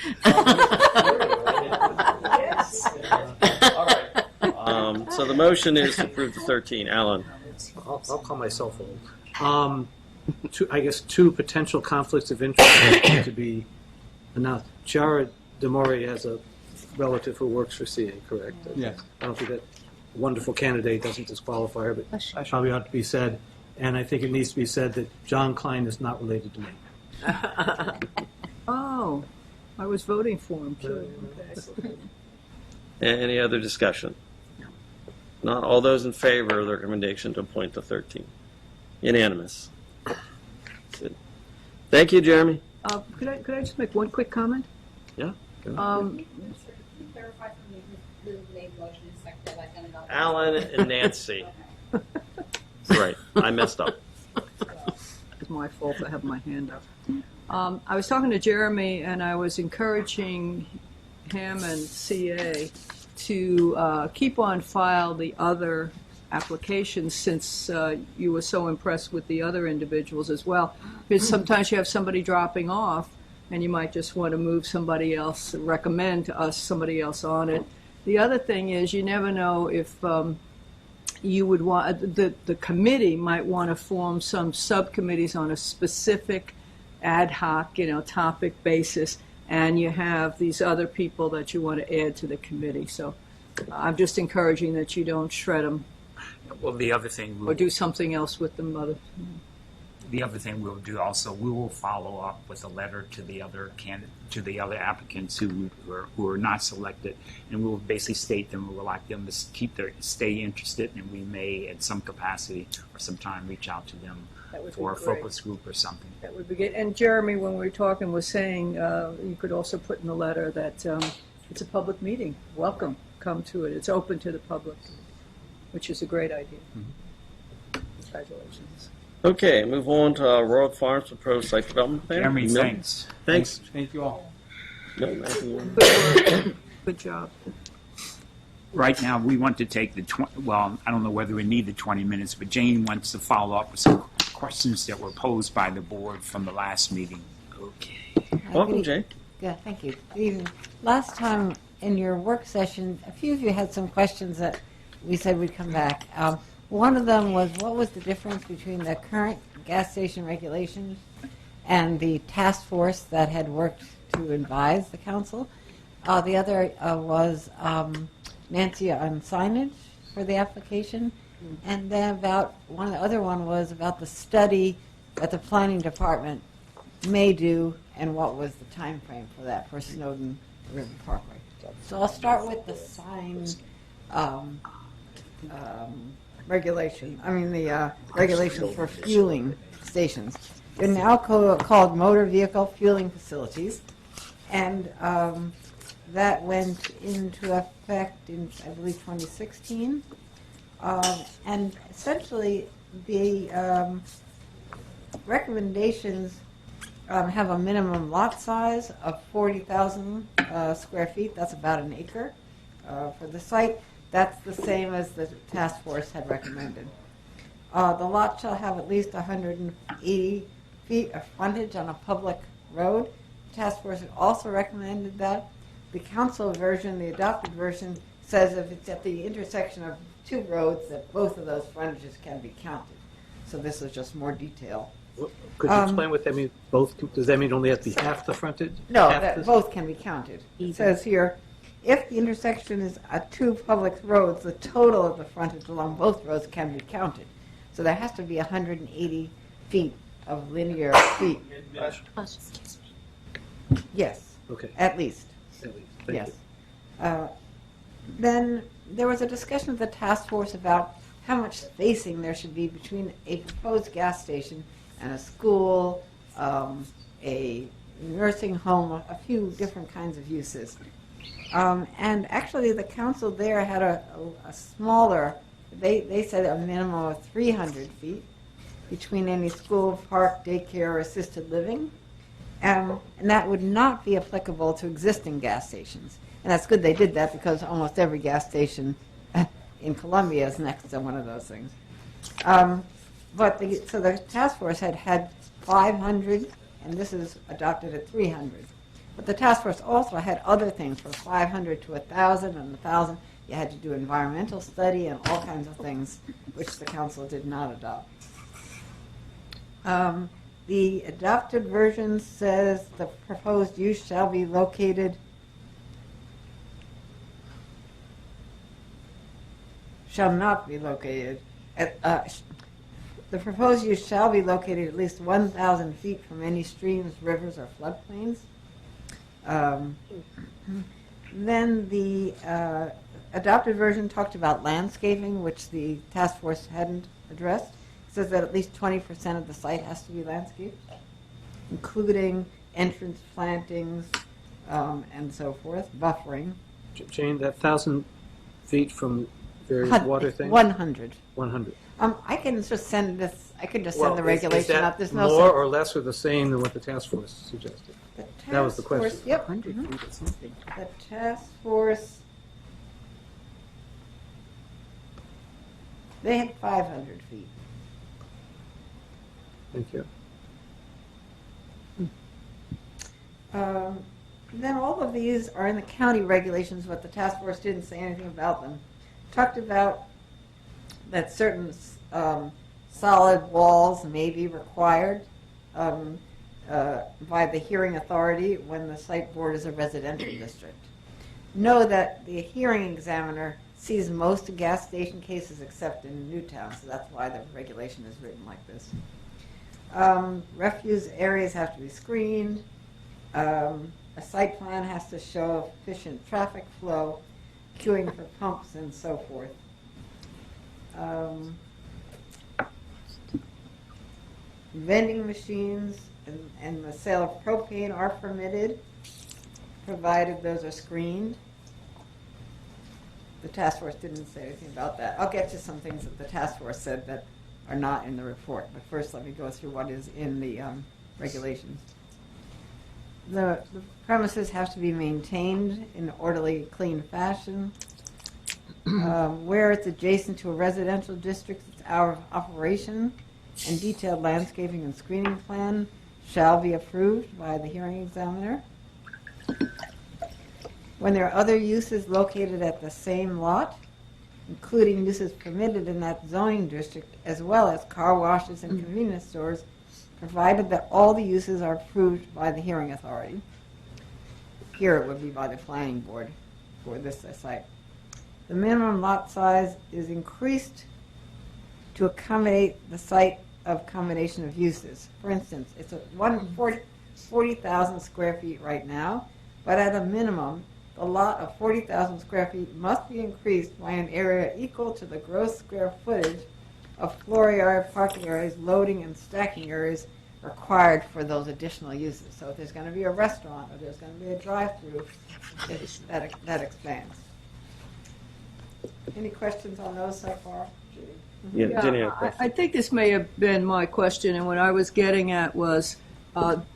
So the motion is to approve the 13. Alan. I'll call myself old. I guess two potential conflicts of interest to be announced. Jared Demore has a relative who works for CA, correct? Yes. I don't think that wonderful candidate doesn't disqualify her, but probably ought to be said. And I think it needs to be said that John Klein is not related to me. Oh, I was voting for him, too. Any other discussion? Not all those in favor of the recommendation to appoint the 13. Unanimous. Good. Thank you, Jeremy. Could I just make one quick comment? Yeah. clarify for me who made motion and second, I kind of got. Alan and Nancy. Right. I messed up. It's my fault I have my hand up. I was talking to Jeremy, and I was encouraging him and CA to keep on file the other applications, since you were so impressed with the other individuals as well. Because sometimes you have somebody dropping off, and you might just want to move somebody else, recommend to us somebody else on it. The other thing is, you never know if you would want, the committee might want to form some subcommittees on a specific ad hoc, topic basis, and you have these other people that you want to add to the committee. So I'm just encouraging that you don't shred them Well, the other thing or do something else with them. The other thing we'll do also, we will follow up with a letter to the other applicants who are not selected, and we'll basically state them. We would like them to stay interested, and we may, at some capacity or some time, reach out to them for a focus group or something. That would be good. And Jeremy, when we were talking, was saying you could also put in the letter that it's a public meeting. Welcome, come to it. It's open to the public, which is a great idea. Mm-hmm. Congratulations. Okay, move on to Royal Farms proposed site development plan. Jeremy, No? thanks. Thanks. Thank you all. No, Matthew. Good job. Right now, we want to take I don't know whether we need the 20 minutes, but Jane wants to follow up with some questions that were posed by the board from the last meeting. Okay. Welcome, Jane. Yeah, thank you. Good evening. Last time in your work session, a few of you had some questions that we said we'd come back. One of them was, what was the difference between the current gas station regulations and the task force that had worked to advise the council? The other was Nancy on signage for the application. And then the other one was about the study that the planning department may do, and what was the time frame for that for Snowden River Parkway. So I'll start with the sign regulation. The regulations for fueling stations. They're now called motor vehicle fueling facilities, and that went into effect in, I believe, 2016. And essentially, the recommendations have a minimum lot size of 40,000 square feet. That's about an acre for the site. That's the same as the task force had recommended. The lot shall have at least 180 feet of frontage on a public road. The task force had also recommended that. The council version, the adopted version, says if it's at the intersection of two roads, that both of those frontages can be counted. So this is just more detail. Could you explain what that means? Both? Does that mean only at the half the frontage? No, both can be counted. It says here, if the intersection is at two public roads, the total of the frontage along both roads can be counted. So there has to be 180 feet of linear feet. Yes. Okay. At least. At least. Thank Yes. you. Then there was a discussion of the task force about how much spacing there should be between a proposed gas station and a school, a nursing home, a few different kinds of uses. And actually, the council there had a smaller, they said a minimum of 300 feet between any school, park, daycare, or assisted living. And that would not be applicable to existing gas stations. And that's good they did that, because almost every gas station in Columbia is next to one of those things. So the task force had 500, and this is adopted at 300. But the task force also had other things from 500 to 1,000, and 1,000 you had to do environmental study and all kinds of things, which the council did not adopt. The adopted version says the proposed use shall be located shall not be located at, the proposed use shall be located at least 1,000 feet from any streams, rivers, or floodplains. Then the adopted version talked about landscaping, which the task force hadn't addressed. It says that at least 20% of the site has to be landscaped, including entrance plantings and so forth, buffering. Jane, that 1,000 feet from various water things? 100. 100. I can just send this. I can just send the regulation is that up. There's no more or less or the same than what the task force suggested? That was the question. Force, yep. The task force. They had 500 feet. Thank you. Then all of these are in the county regulations, but the task force didn't say anything about them. Talked about that certain solid walls may be required by the hearing authority when the site board is a residential district. Know that the hearing examiner sees most gas station cases except in Newtown, so that's why the regulation is written like this. Refuse areas have to be screened. A site plan has to show efficient traffic flow, queuing for pumps, and so forth. Vending machines and the sale of propane are permitted, provided those are screened. The task force didn't say anything about that. I'll get to some things that the task force said that are not in the report, but first let me go through what is in the regulations. The premises have to be maintained in an orderly, clean fashion. Where it's adjacent to a residential district, its hour of operation and detailed landscaping and screening plan shall be approved by the hearing examiner. When there are other uses located at the same lot, including uses permitted in that zoning district, as well as car washes and convenience stores, provided that all the uses are approved by the hearing authority. Here it would be by the planning board for this site. The minimum lot size is increased to accommodate the site of combination of uses. For instance, it's 40,000 square feet right now, but at a minimum, the lot of 40,000 square feet must be increased by an area equal to the gross square footage of floor area, parking areas, loading and stacking areas required for those additional uses. So if there's going to be a restaurant or there's going to be a drive-through, that expands. Any questions on those so far, Judy? Yeah, Jenny had a question. I think this may have been my question, and what I was getting at was,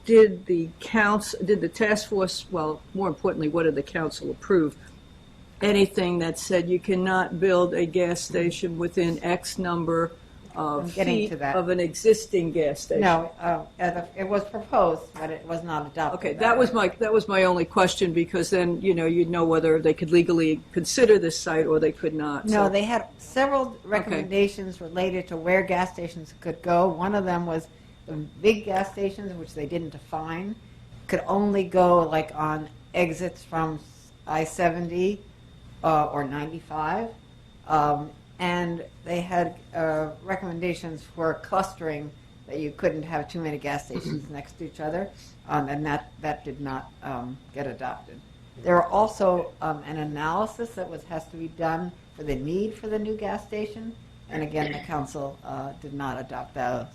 did the task force, well, more importantly, what did the council approve? Anything that said you cannot build a gas station within X number of feet of an existing gas station? No, it was proposed, but it was not adopted. Okay, that was my only question, because then you'd know whether they could legally consider this site or they could not. No, they had several recommendations related to where gas stations could go. One of them was the big gas stations, which they didn't define, could only go like on exits from I-70 or 95. And they had recommendations for clustering, that you couldn't have too many gas stations next to each other, and that did not get adopted. There are also an analysis that has to be done for the need for the new gas station, and again, the council did not adopt those.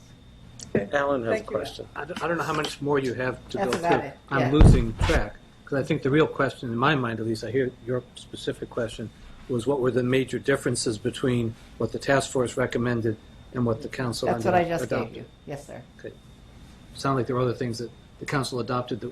Alan has a Thank you. question. I don't know how much more you have to That's go about through. it, I'm yeah. losing track, because I think the real question, in my mind at least, I hear your specific question, was what were the major differences between what the task force recommended and what the council That's ended what I up just gave adopting? you. Yes, sir. Okay. Sound like there were other things that the council adopted that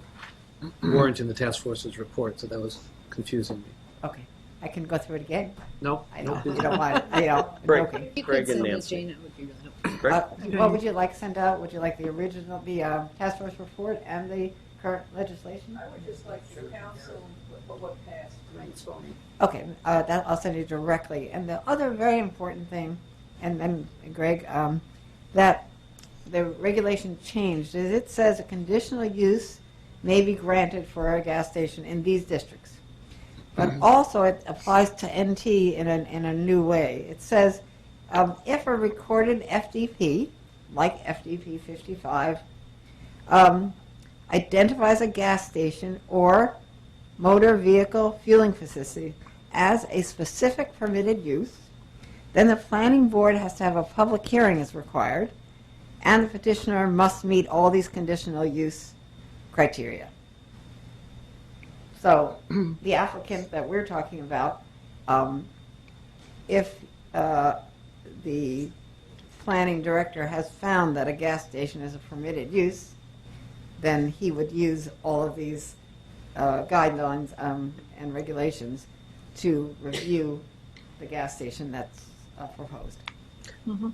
weren't in the task force's report, so that was confusing me. Okay. I can go through it again. No? I know. No. You don't want it. I'm Greg. joking. If you Greg could and send it, Nancy. Jane, that would be really helpful. Greg? What would you like sent out? Would you like the original, the task force report and the current legislation? I would just like the council, what passed, tonight's voting. Okay, that I'll send you directly. And the other very important thing, and then Greg, that the regulation changed is it says a conditional use may be granted for a gas station in these districts. But also it applies to NT in a new way. It says if a recorded FDP, like FDP 55, identifies a gas station or motor vehicle fueling facility as a specific permitted use, then the planning board has to have a public hearing as required, and the petitioner must meet all these conditional use criteria. So the applicant that we're talking about, if the planning director has found that a gas station is a permitted use, then he would use all of these guidelines and regulations to review the gas station that's proposed.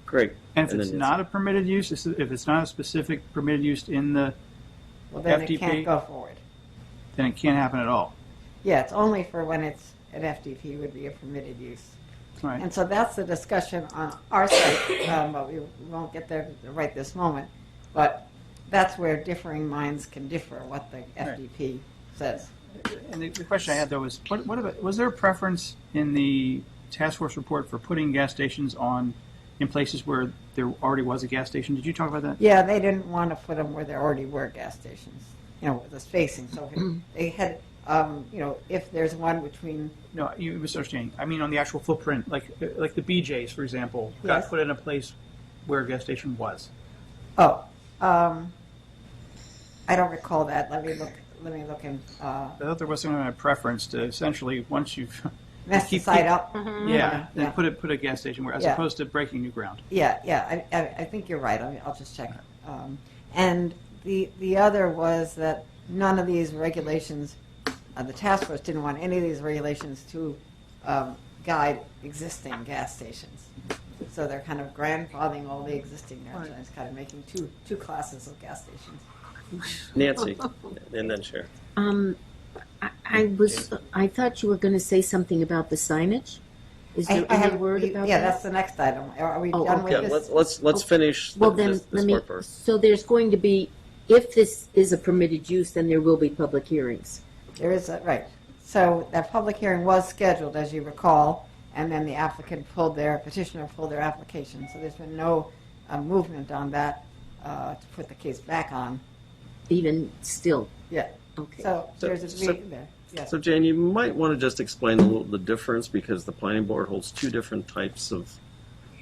Great. And if And it's then not a permitted use, if it's not a specific permitted use in the Well, then FDP, it can't go forward. then it can't happen at all. Yeah, it's only for when it's an FDP would be a permitted use. Right. And so that's the discussion on our side, but we won't get there right this moment. But that's where differing minds can differ, what the FDP says. And the question I had though was, what about, was there a preference in the task force report for putting gas stations in places where there already was a gas station? Did you talk about that? Yeah, they didn't want to put them where there already were gas stations, with the spacing. So they had, if there's one between. No, you misunderstand. I mean on the actual footprint, like the BJ's, for example, Yes. got put in a place where a gas station was. Oh, I don't recall that. Let me look in. I thought there was some kind of preference to essentially once you've Mess the site up. Yeah, then Yeah. put a gas station where, as Yeah. opposed to breaking new ground. Yeah. I think you're right. I'll just check. And the other was that none of these regulations, the task force didn't want any of these regulations to guide existing gas stations. So they're kind of grandfathering all the existing gas stations, kind of making two classes of gas stations. Nancy, and then Sharon. I thought you were going to say something about the signage. Is there I any have word about yeah, that? that's the next item. Are we Oh, done okay. with Yeah, this? let's finish Well, this then, let me, part first. so there's going to be, if this is a permitted use, then there will be public hearings. There is right. So that public hearing was scheduled, as you recall, and then the petitioner pulled their application. So there's been no movement on that to put the case back on. Even still? Yeah. Okay. So there's a so- meeting there. Yes. So Jane, you might want to just explain the difference, because the planning board holds two different types of,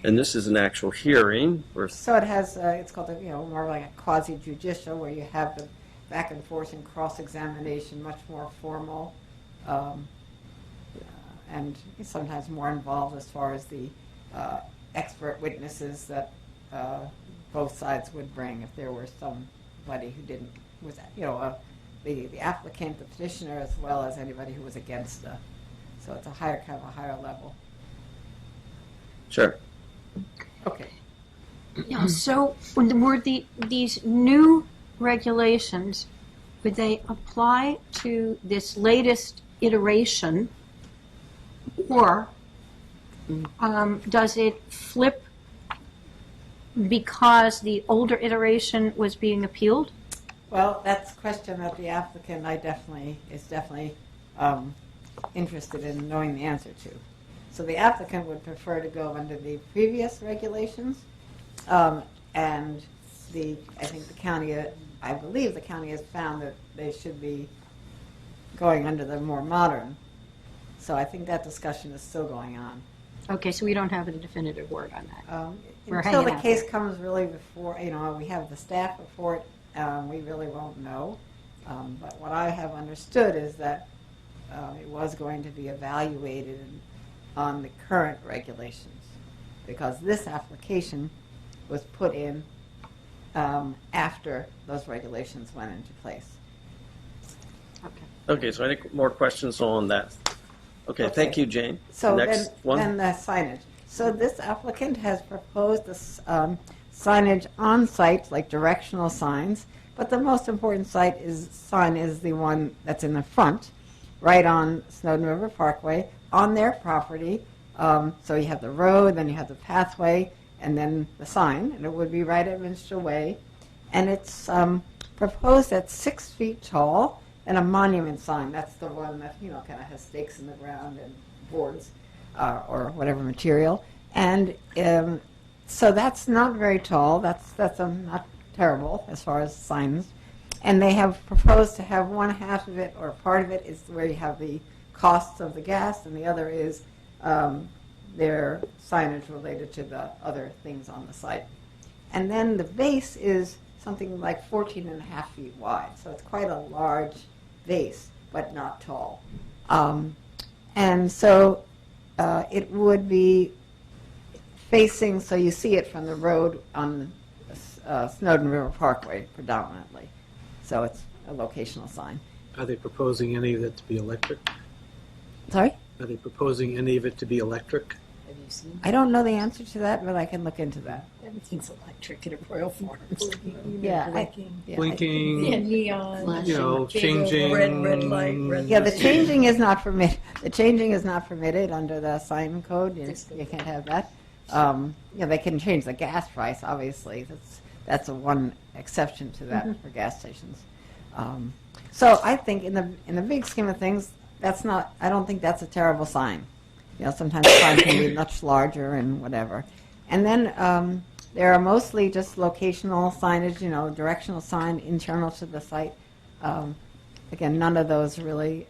and this is an actual hearing versus. So it has, it's called, more like a quasi-judicial, where you have the back and forth and cross-examination, much more formal, and sometimes more involved as far as the expert witnesses that both sides would bring if there were somebody who was the applicant, the petitioner, as well as anybody who was against so it's a higher level. Sure. Okay. Yeah, so were these new regulations, would they apply to this latest iteration, or does it flip because the older iteration was being appealed? Well, that's a question that the applicant is definitely interested in knowing the answer to. So the applicant would prefer to go under the previous regulations, and I believe the county has found that they should be going under the more modern. So I think that discussion is still going on. Okay, so we don't have a definitive word on that. We're Until the hanging out case there. comes really before, we have the staff report, we really won't know. But what I have understood is that it was going to be evaluated on the current regulations, because this application was put in after those regulations went into place. Okay, so any more questions on that? Okay, thank you, Jane. So Next one. then the signage. So this applicant has proposed this signage on site, like directional signs, but the most important sign is the one that's in the front, right on Snowden River Parkway, on their property. So you have the road, then you have the pathway, and then the sign, and it would be right at Minstrel Way. And it's proposed at 6 feet tall, and a monument sign. That's the one that, kind of has stakes in the ground and boards or whatever material. And so that's not very tall. That's not terrible as far as signs. And they have proposed to have one half of it, or part of it, is where you have the costs of the gas, and the other is their signage related to the other things on the site. And then the base is something like 14 and a half feet wide. So it's quite a large base, but not tall. And so it would be facing, so you see it from the road on Snowden River Parkway predominantly. So it's a locational sign. Are they proposing any of it to be electric? Sorry? Are they proposing any of it to be electric? Have you seen? I don't know the answer to that, but I can look into that. Everything's electric at Royal Farms. Yeah, Blinking, And neon. changing. Red light, red Yeah, the light. changing is not permitted. The changing is not permitted under the sign code. You can't have that. They can change the gas price, obviously. That's a one exception to that for gas stations. So I think in the big scheme of things, I don't think that's a terrible sign. Sometimes signs can be much larger and whatever. And then there are mostly just locational signage, directional sign internal to the site. Again, none of those really,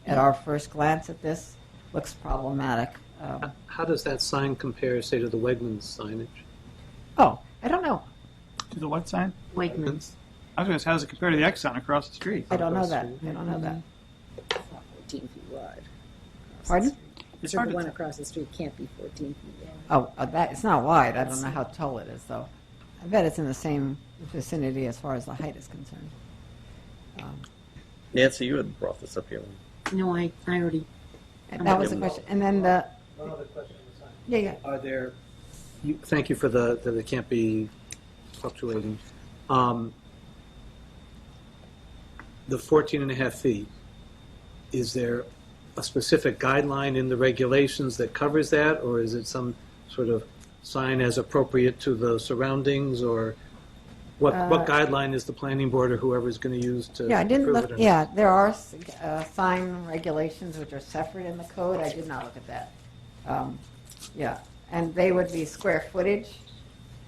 at our first glance at this, looks problematic. How does that sign compare, say, to the Wegmans signage? Oh, I don't know. To the what sign? Wegmans. I was going to say, how does it compare to the X sign across the street? I don't know that. I don't know that. 14 feet wide. Pardon? It's So hard the to one tell. across the street can't be 14 feet wide. That it's not wide. I don't know how tall it is, though. I bet it's in the same vicinity as far as the height is concerned. Nancy, you had brought this up here. No, I already. That was a question. And then the. One other question on the sign. Yeah. Are there, thank you for that it can't be fluctuating. The 14 and a half feet, is there a specific guideline in the regulations that covers that, or is it some sort of sign as appropriate to the surroundings, or what guideline is the planning board or whoever's going to use to Yeah, I didn't approve look. it or not? Yeah, there are sign regulations which are separate in the code. I did not look at that. Yeah, and they would be square footage.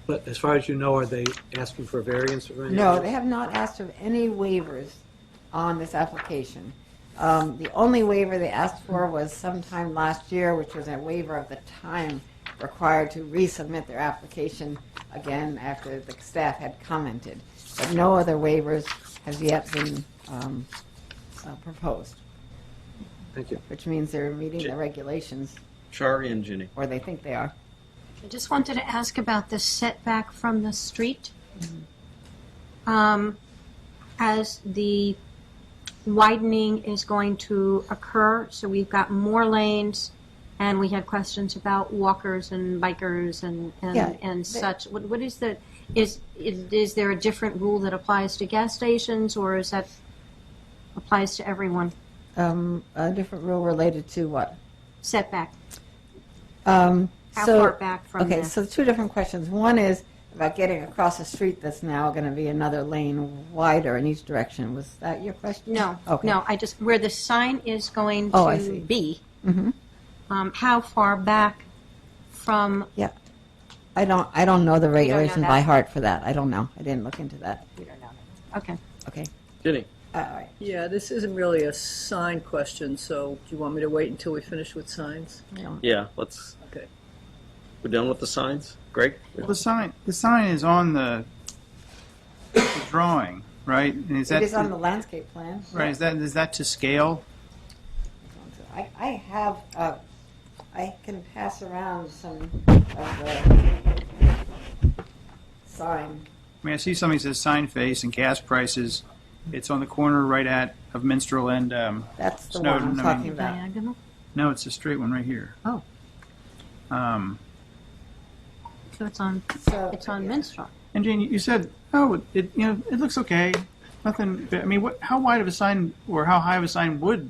But as far as you know, are they asking for a variance or anything? No, they have not asked of any waivers on this application. The only waiver they asked for was sometime last year, which was a waiver of the time required to resubmit their application again after the staff had commented. But no other waivers have yet been proposed, Thank you. which means they're meeting the regulations, Shari and Ginny. or they think they are. I just wanted to ask about the setback from the street. As the widening is going to occur, so we've got more lanes, and we had questions about walkers and bikers and such. What is the is there a different rule that applies to gas stations, or is that applies to everyone? A different rule related to what? Setback. How far back from Okay, the- so two different questions. One is about getting across a street that's now going to be another lane wider in each direction. Was that your question? No, Okay. no. I just where the sign is going Oh, I see. to be. Mm-hmm. How far back from? Yeah. I don't know the regulations that? by heart for that. I don't know. I didn't look into that. We don't know. Okay. Okay. Ginny. Yeah, this isn't really a sign question, so do you want me to wait until we finish with signs? Yeah, let's, Okay. we're done with the signs? Greg? Well, the sign is on the drawing, right? And is It that is on the landscape plan. right? Is that to scale? I have, I can pass around some of the sign. I mean, I see something that says sign face and gas prices. It's on the corner right of Minstrel and That's the Snowden. one I'm talking about. Diagonal? No, it's a straight one right here. Oh. Um, So it's on, it's on Minstrel. and Jane, you said, oh, it looks okay. Nothing. I mean, how wide of a sign or how high of a sign would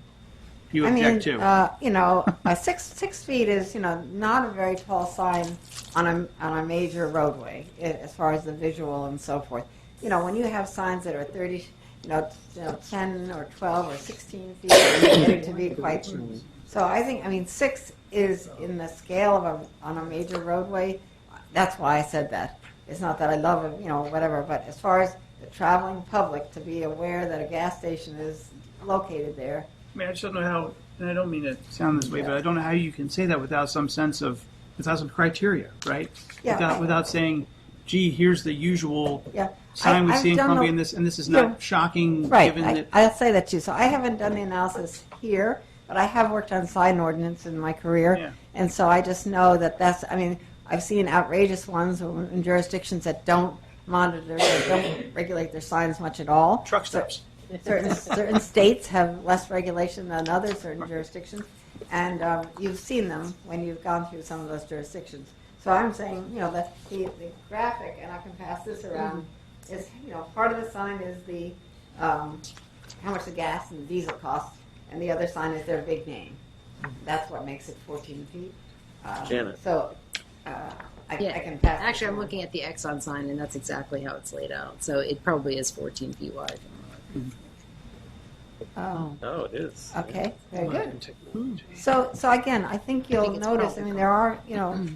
you object to? A 6 feet is, not a very tall sign on a major roadway as far as the visual and so forth. When you have signs that are 30, 10 or 12 or 16 feet, it's getting to be quite. So I think, 6 is in the scale of on a major roadway. That's why I said that. It's not that I love it, whatever, but as far as the traveling public to be aware that a gas station is located there. I mean, I just don't know how, and I don't mean to sound this way, but I don't know how you can say that without some criteria, right? Yeah, Without saying, gee, here's the usual Yeah. sign we I've see in done Columbia, the- and this is Yeah. not shocking, Right, given that. I'll say that too. So I haven't done the analysis here, but I have worked on sign ordinance in my career. Yeah. And so I just know that I've seen outrageous ones in jurisdictions that don't monitor, or don't regulate their signs much at all. Truck stops. Certain states have less regulation than others, certain jurisdictions, and you've seen them when you've gone through some of those jurisdictions. So I'm saying, that the graphic, and I can pass this around, is, part of the sign is the how much the gas and the diesel costs, and the other sign is their big name. That's what makes it 14 feet. Janet. So I can pass. Actually, I'm looking at the Exxon sign, and that's exactly how it's laid out. So it probably is 14 feet wide. Oh. Oh, it is. Okay, very good. So again, I think you'll notice, there are,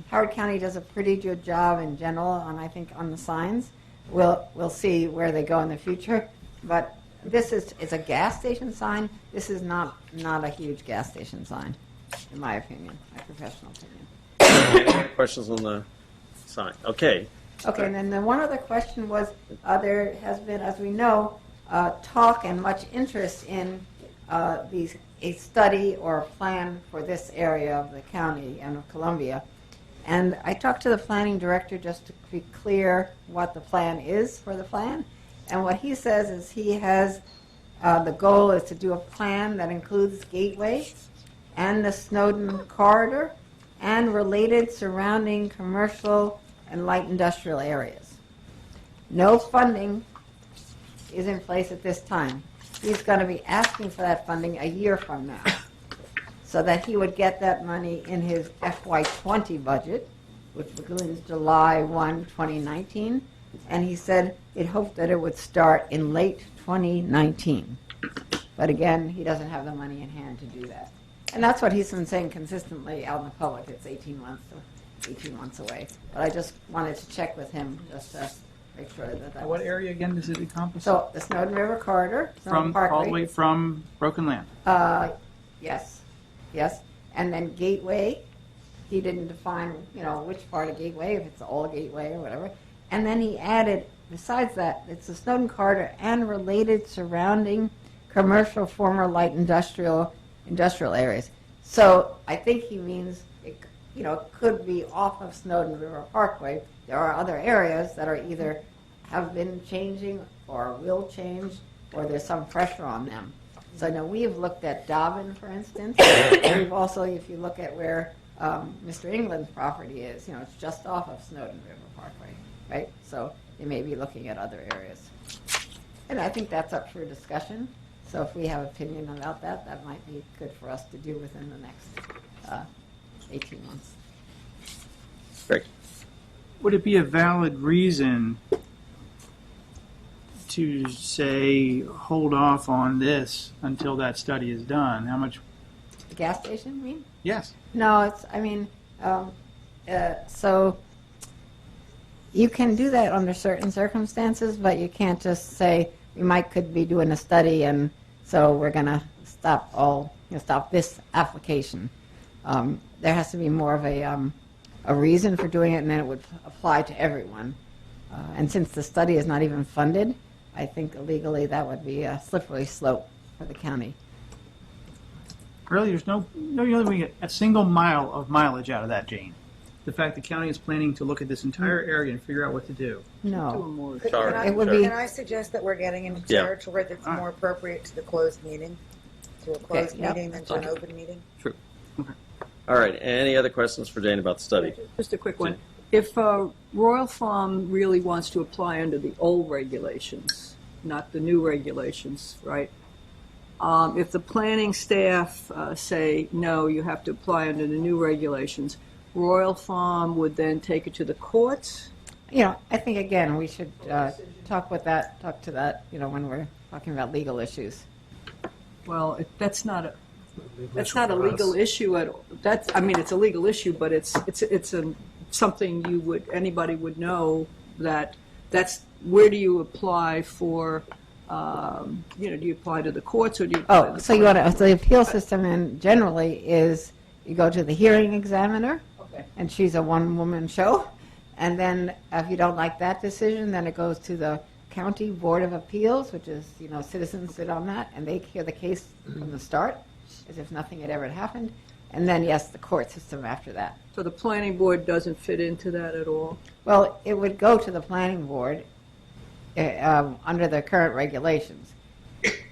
Howard County does a pretty good job in general on the signs. We'll see where they go in the future, but this is a gas station sign. This is not a huge gas station sign, in my opinion, my professional opinion. Questions on the sign? Okay. Okay, and then the one other question was, there has been, as we know, talk and much interest in a study or a plan for this area of the county and of Columbia. And I talked to the planning director just to be clear what the plan is for the plan. And what he says is he has, the goal is to do a plan that includes Gateway and the Snowden corridor and related surrounding commercial and light industrial areas. No funding is in place at this time. He's going to be asking for that funding a year from now, so that he would get that money in his FY20 budget, which begins July 1, 2019. And he said he'd hoped that it would start in late 2019. But again, he doesn't have the money in hand to do that. And that's what he's been saying consistently out in the public. It's 18 months away. But I just wanted to check with him just to make sure that What area again does it encompass? So the Snowden River corridor, Snowden From Parkway. all the way from Broken Land. Yes, and then Gateway. He didn't define, which part of Gateway, if it's all Gateway or whatever. And then he added, besides that, it's the Snowden corridor and related surrounding commercial, former light industrial areas. So I think he means it could be off of Snowden River Parkway. There are other areas that are either have been changing or will change, or there's some pressure on them. So now we've looked at Dobbin, for instance, and we've also, if you look at where Mr. England's property is, it's just off of Snowden River Parkway, right? So they may be looking at other areas. And I think that's up for discussion. So if we have opinion about that, that might be good for us to do within the next 18 months. Great. Would it be a valid reason to say, hold off on this until that study is done? How much? The gas station, you mean? Yes. No, so you can do that under certain circumstances, but you can't just say, we might could be doing a study, and so we're going to stop this application. There has to be more of a reason for doing it, and then it would apply to everyone. And since the study is not even funded, I think legally that would be a slippery slope for the county. Really, there's no other way to get a single mile of mileage out of that, Jane. The fact the county is planning to look at this entire area and figure out what to do. No. Sorry. It would be. Can I suggest that we're getting into Yeah. territory that's more appropriate to the closed meeting, to a closed yep. meeting than to an open meeting? True. All right, any other questions for Jane about the study? Just a quick one. If Royal Farm really wants to apply under the old regulations, not the new regulations, right? If the planning staff say, no, you have to apply under the new regulations, Royal Farm would then take it to the courts? I think, again, we should talk to that, when we're talking about legal issues. Well, that's not a legal issue at all. It's a legal issue, but it's something anybody would know that's where do you apply for? Do you apply to the courts or do you? Apply to the So you want to? So the appeal system, and generally is you go to the hearing examiner, and she's a one-woman show, and then if you don't like that decision, then it goes to the County Board of Appeals, which is citizens sit on that, and they hear the case from the start, as if nothing had ever happened, and then yes, the court system after that. So the planning board doesn't fit into that at all? Well, it would go to the planning board under the current regulations.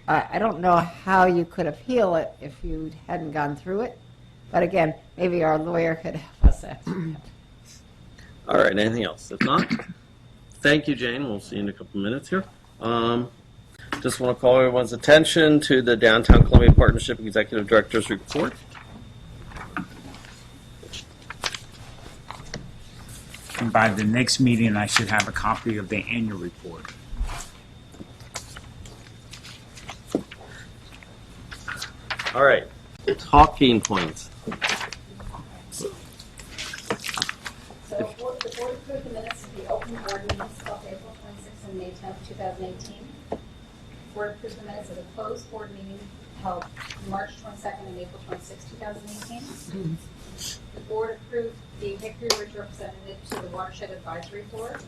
I don't know how you could appeal it if you hadn't gone through it, but again, maybe our lawyer could help us out. All right, anything else? If not, thank you, Jane. We'll see you in a couple minutes here. Just want to call everyone's attention to the Downtown Columbia Partnership Executive Director's Report. And by the next meeting, I should have a copy of the annual report. All right, talking points. So the board approved the minutes of the open board meetings held April 26th and May 10th, 2018. The board approved the minutes of the closed board meeting held March 22nd and April 26th, 2018. The board approved the Hickory Ridge representative to the Watershed Advisory Board,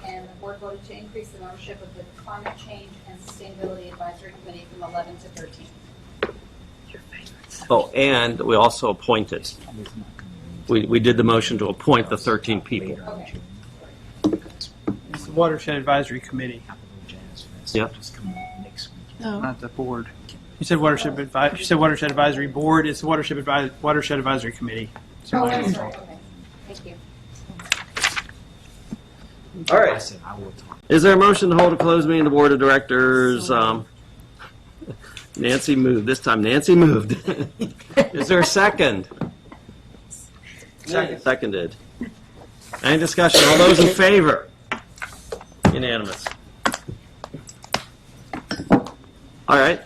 and the board voted to increase the membership of the Climate Change and Sustainability Advisory Committee from 11 to 13. Oh, and we also appointed. We did the motion to appoint the 13 people. It's the Watershed Advisory Committee, Yep. not the board. You said Watershed Advisory Board. It's the Watershed Advisory Committee. So I'm sorry. Okay. Thank you. All right. Is there a motion to hold a closed meeting of the Board of Directors? Nancy moved. This time Nancy moved. Is there a second? Seconded. Any discussion? All those in favor? Unanimous. All right.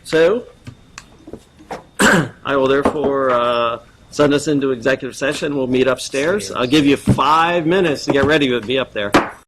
So I will therefore send us into executive session. We'll meet upstairs. I'll give you 5 minutes to get ready to be up there.